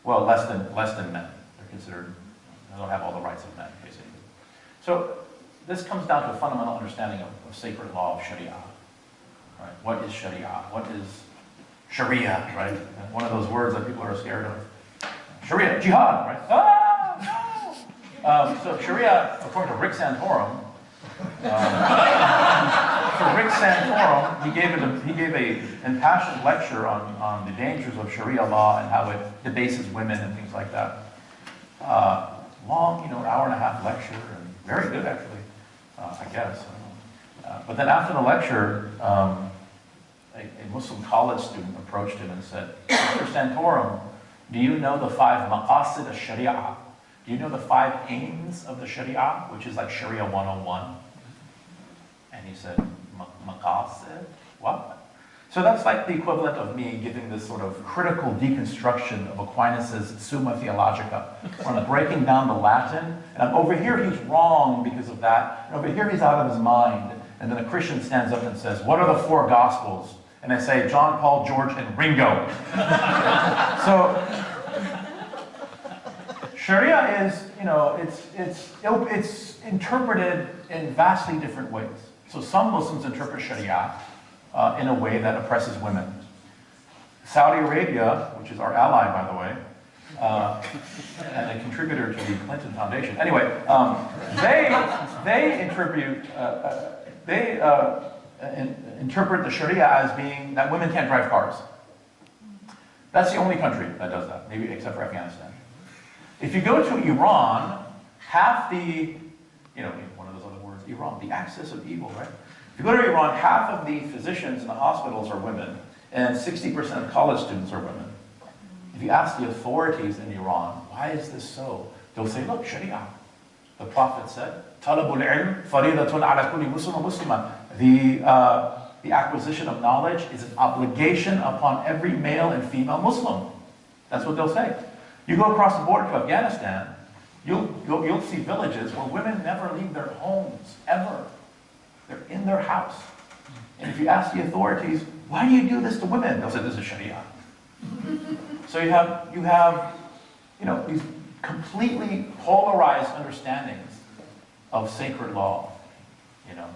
well, less than men. They're considered, they don't have all the rights of men, basically. So this comes down to a fundamental understanding of sacred law of Sharia. Right? What is Sharia? What is Sharia, right? And one of those words that people are scared of. Sharia, jihad, right? Ah, no! So Sharia, according to Rick Santorum, for Rick Santorum, he gave an impassioned lecture on the dangers of Sharia law and how it debases women and things like that. Long, you know, an hour-and-a-half lecture, and very good actually, I guess. But then after the lecture, a Muslim college student approached him and said, Mr. Santorum, do you know the 5 maqasid of Sharia? Do you know the 5 aims of the Sharia, which is like Sharia 101? And he said, maqasid? What? So that's like the equivalent of me giving this sort of critical deconstruction of Aquinas' Summa Theologica, where I'm breaking down the Latin, and I'm over here he's wrong because of that, and over here he's out of his mind. And then a Christian stands up and says, what are the 4 Gospels? And I say, John, Paul, George, and Ringo. So, Sharia is, you know, it's interpreted in vastly different ways. So some Muslims interpret Sharia in a way that oppresses women. Saudi Arabia, which is our ally, by the way, and a contributor to the Clinton Foundation. Anyway, they interpret the Sharia as being that women can't drive cars. That's the only country that does that, maybe except for Afghanistan. If you go to Iran, half the, you know, one of those other words, Iran, the axis of evil, right? If you go to Iran, half of the physicians in the hospitals are women, and 60% of college students are women. If you ask the authorities in Iran, why is this so? They'll say, look, Sharia. The Prophet said, Talabul ilm faridatun ala kulli muslim wa muslima. The acquisition of knowledge is an obligation upon every male and female Muslim. That's what they'll say. You go across the border to Afghanistan, you'll see villages where women never leave their homes, ever. They're in their house. And if you ask the authorities, why do you do this to women? They'll say, this is Sharia. So you have, you know, these completely polarized understandings of sacred law, you know.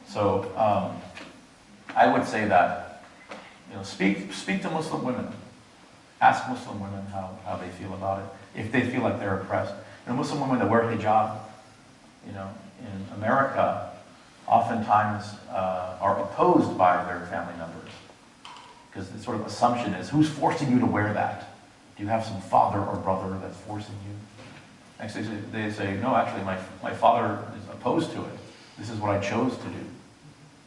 So I would say that, you know, speak to Muslim women. Ask Muslim women how they feel about it, if they feel like they're oppressed. You know, Muslim women that wear hijab, you know, in America, oftentimes are opposed by their family members. Because the sort of assumption is, who's forcing you to wear that? Do you have some father or brother that's forcing you? Actually, they say, no, actually, my father is opposed to it. This is what I chose to do,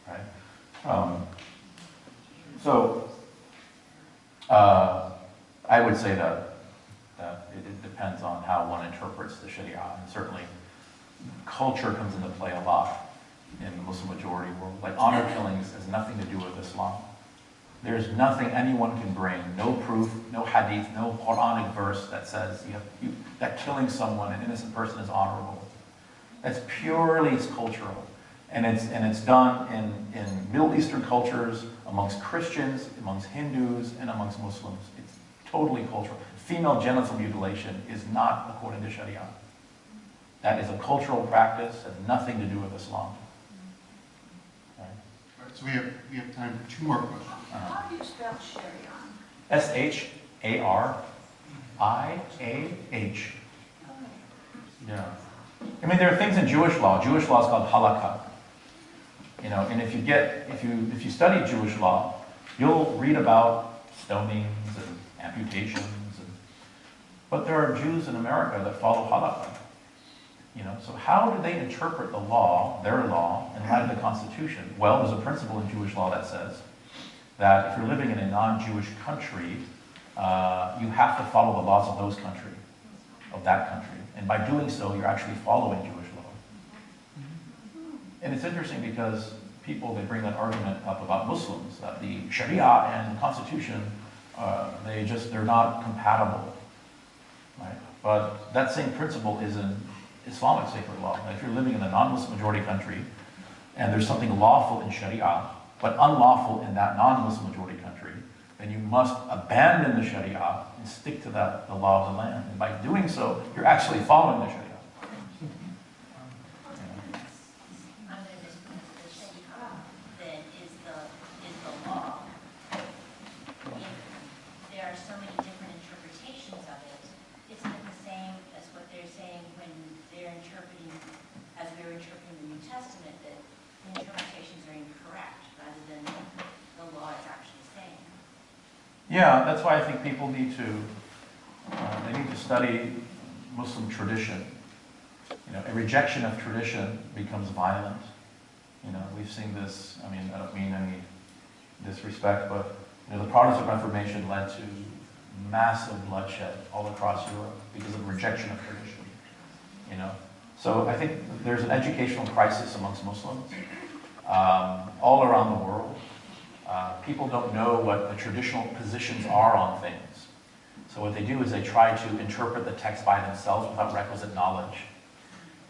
right? I would say that it depends on how one interprets the Sharia, and certainly culture comes into play a lot in the Muslim majority world. Like honor killings has nothing to do with Islam. There's nothing anyone can bring, no proof, no hadith, no Quranic verse that says that killing someone, an innocent person, is honorable. That's purely cultural. And it's done in Middle Eastern cultures, amongst Christians, amongst Hindus, and amongst Muslims. It's totally cultural. Female genital mutilation is not according to Sharia. That is a cultural practice, has nothing to do with Islam. All right, so we have time for 2 more questions. How do you spell Sharia? S-H-A-R-I-A-H. Yeah. I mean, there are things in Jewish law. Jewish law is called halakha. And if you study Jewish law, you'll read about stonings and amputations. But there are Jews in America that follow halakha. So how do they interpret the law, their law, in light of the Constitution? Well, there's a principle in Jewish law that says that if you're living in a non-Jewish country, you have to follow the laws of that country. And by doing so, you're actually following Jewish law. And it's interesting because they bring that argument up about Muslims, that the Sharia and the Constitution, they're not compatible, right? But that same principle is in Islamic sacred law. If you're living in a non-Muslim majority country, and there's something lawful in Sharia, but unlawful in that non-Muslim majority country, then you must abandon the Sharia and stick to the law of the land. And by doing so, you're actually following the Sharia. Yeah, that's why I think people need to study Muslim tradition. A rejection of tradition becomes violent. We've seen this. I mean, I don't mean any disrespect, but the Protestant Reformation led to massive bloodshed all across Europe because of rejection of tradition. So I think there's an educational crisis amongst Muslims all around the world. People don't know what the traditional positions are on things. So what they do is they try to interpret the text by themselves without requisite knowledge.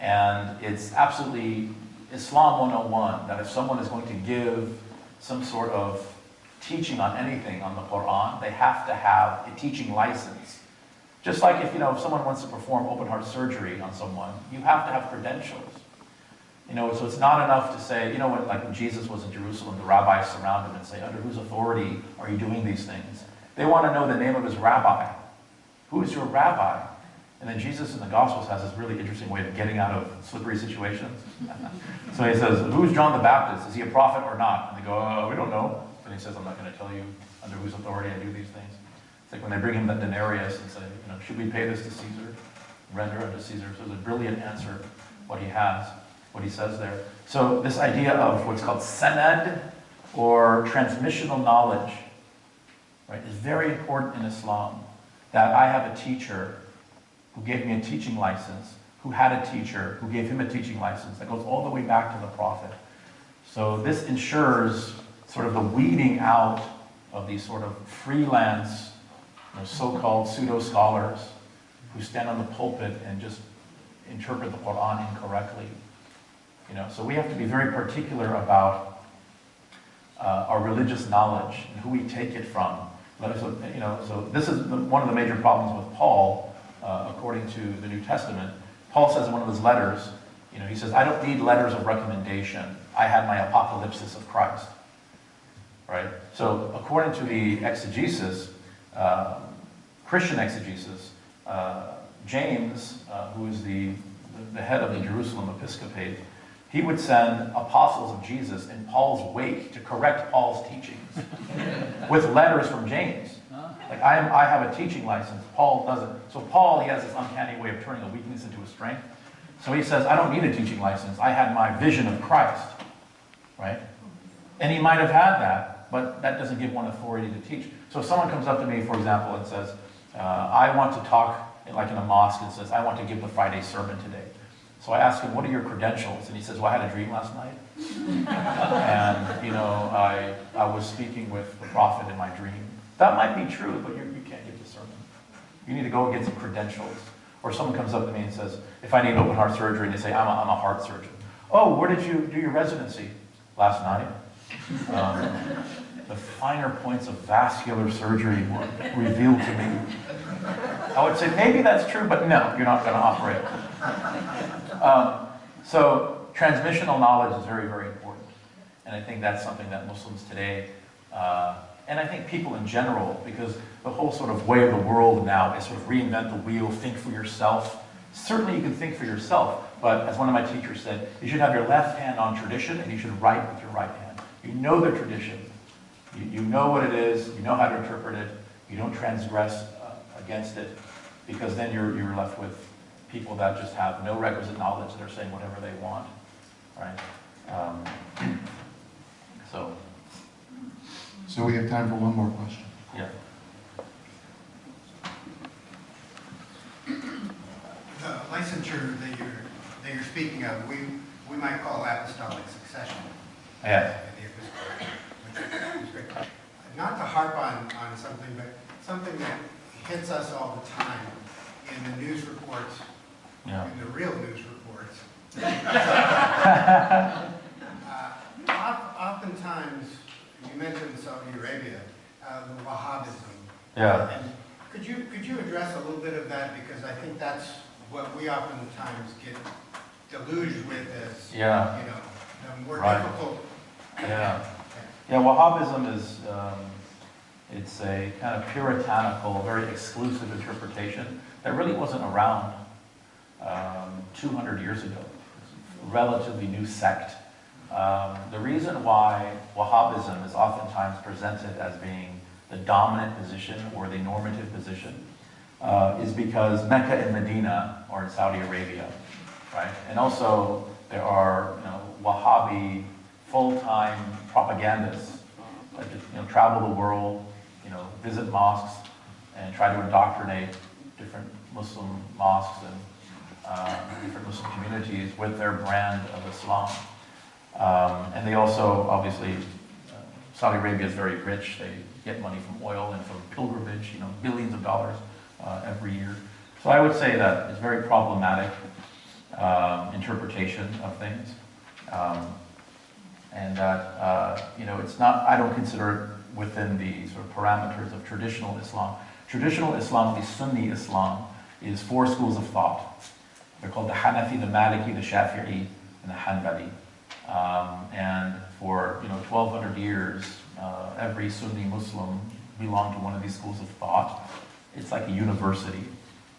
And it's absolutely Islam 101 that if someone is going to give some sort of teaching on anything on the Qur'an, they have to have a teaching license. Just like if someone wants to perform open heart surgery on someone, you have to have credentials. So it's not enough to say, when Jesus was in Jerusalem, the rabbis surround him and say, under whose authority are you doing these things? They want to know the name of his rabbi. Who is your rabbi? And then Jesus in the Gospels has this really interesting way of getting out of slippery situations. So he says, who's John the Baptist? Is he a prophet or not? And they go, we don't know. And he says, I'm not going to tell you under whose authority I do these things. It's like when they bring him the denarius and say, should we pay this to Caesar? Render unto Caesar. So it's a brilliant answer, what he says there. So this idea of what's called sanad, or transmissional knowledge, right, is very important in Islam. That I have a teacher who gave me a teaching license, who had a teacher who gave him a teaching license, that goes all the way back to the Prophet. So this ensures sort of the weeding out of these sort of freelance, so-called pseudo-scholars who stand on the pulpit and just interpret the Qur'an incorrectly. So we have to be very particular about our religious knowledge and who we take it from. So this is one of the major problems with Paul, according to the New Testament. Paul says in one of his letters, he says, I don't need letters of recommendation. I had my apocalypsis of Christ. Right? So according to the exegesis, Christian exegesis, James, who is the head of the Jerusalem Episcopate, he would send apostles of Jesus in Paul's wake to correct Paul's teachings with letters from James. Like I have a teaching license. Paul doesn't. So Paul, he has this uncanny way of turning a weakness into a strength. So he says, I don't need a teaching license. I had my vision of Christ, right? And he might have had that, but that doesn't give one authority to teach. So if someone comes up to me, for example, and says, I want to talk, like in a mosque, and says, I want to give the Friday sermon today. So I ask him, what are your credentials? And he says, well, I had a dream last night. And, you know, I was speaking with the prophet in my dream. That might be true, but you can't give the sermon. You need to go and get some credentials. Or someone comes up to me and says, if I need open heart surgery, and they say, I'm a heart surgeon. Oh, where did you do your residency? Last night. The finer points of vascular surgery were revealed to me. I would say, maybe that's true, but no, you're not going to operate. So transmissional knowledge is very, very important. And I think that's something that Muslims today, and I think people in general, because the whole sort of way of the world now is sort of reinvent the wheel, think for yourself. Certainly you can think for yourself, but as one of my teachers said, you should have your left hand on tradition and you should write with your right hand. You know the tradition. You know what it is, you know how to interpret it, you don't transgress against it, because then you're left with people that just have no requisite knowledge, that are saying whatever they want, right? So we have time for one more question. Yeah. The licensure that you're speaking of, we might call apostolic succession. Yeah. At the Episcopal Church, which is great. Not to harp on something, but something that hits us all the time in the news reports, Yeah. in the real news reports. Oftentimes, you mentioned Saudi Arabia, the Wahhabism. Yeah. And could you address a little bit of that, because I think that's what we oftentimes get deluged with as, Yeah. you know, the more Right. difficult. Yeah. Yeah, Wahhabism is, it's a kind of puritanical, very exclusive interpretation that really wasn't around 200 years ago. It's a relatively new sect. The reason why Wahhabism is oftentimes presented as being the dominant position or the normative position is because Mecca and Medina are in Saudi Arabia, right? And also there are, you know, Wahhabi full-time propagandists that just, you know, travel the world, you know, visit mosques and try to indoctrinate different Muslim mosques and different Muslim communities with their brand of Islam. And they also, obviously, Saudi Arabia is very rich. They get money from oil and from pilgrimage, you know, billions of dollars every year. So I would say that it's very problematic interpretation of things. And that, you know, it's not, I don't consider it within the sort of parameters of traditional Islam. Traditional Islam, the Sunni Islam, is 4 schools of thought. They're called the Hanafi, the Maliki, the Shafi'i, and the Hanbali. And for, you know, 1,200 years, every Sunni Muslim belonged to one of these schools of thought. It's like a university.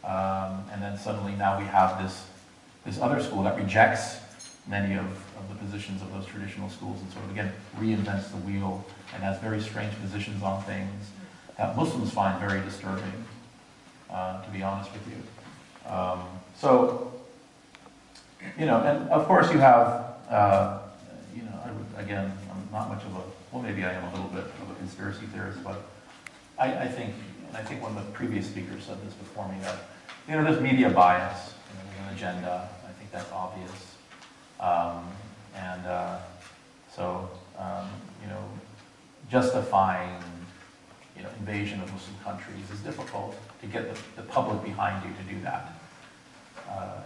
And then suddenly now we have this other school that rejects many of the positions of those traditional schools and sort of, again, reinvents the wheel and has very strange positions on things that Muslims find very disturbing, to be honest with you. So, you know, and of course you have, you know, again, I'm not much of a, well, maybe I am a little bit of a conspiracy theorist, but I think, and I think one of the previous speakers said this before me, that, you know, there's media bias, you know, there's an agenda. I think that's obvious. You know, justifying, you know, invasion of Muslim countries is difficult to get the public behind you to do that.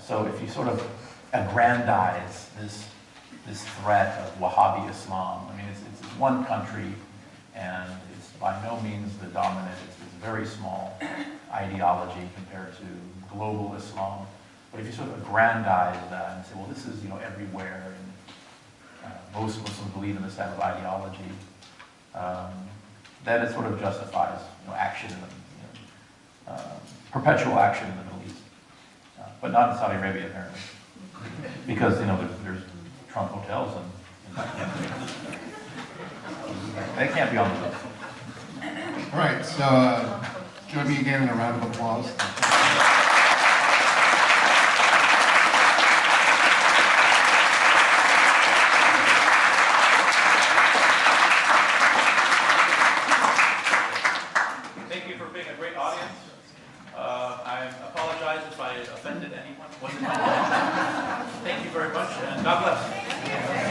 So if you sort of aggrandize this threat of Wahhabi Islam, I mean, it's one country, and it's by no means the dominant. It's a very small ideology compared to global Islam. But if you sort of aggrandize that and say, well, this is, you know, everywhere, and most Muslims believe in this type of ideology, then it sort of justifies, you know, action in the, perpetual action in the Middle East. But not in Saudi Arabia, apparently. Because, you know, there's Trump hotels and they can't be on the list. All right, so Join me again in a round of applause. Thank you for being a great audience. I apologize if I offended anyone. Thank you very much, and God bless.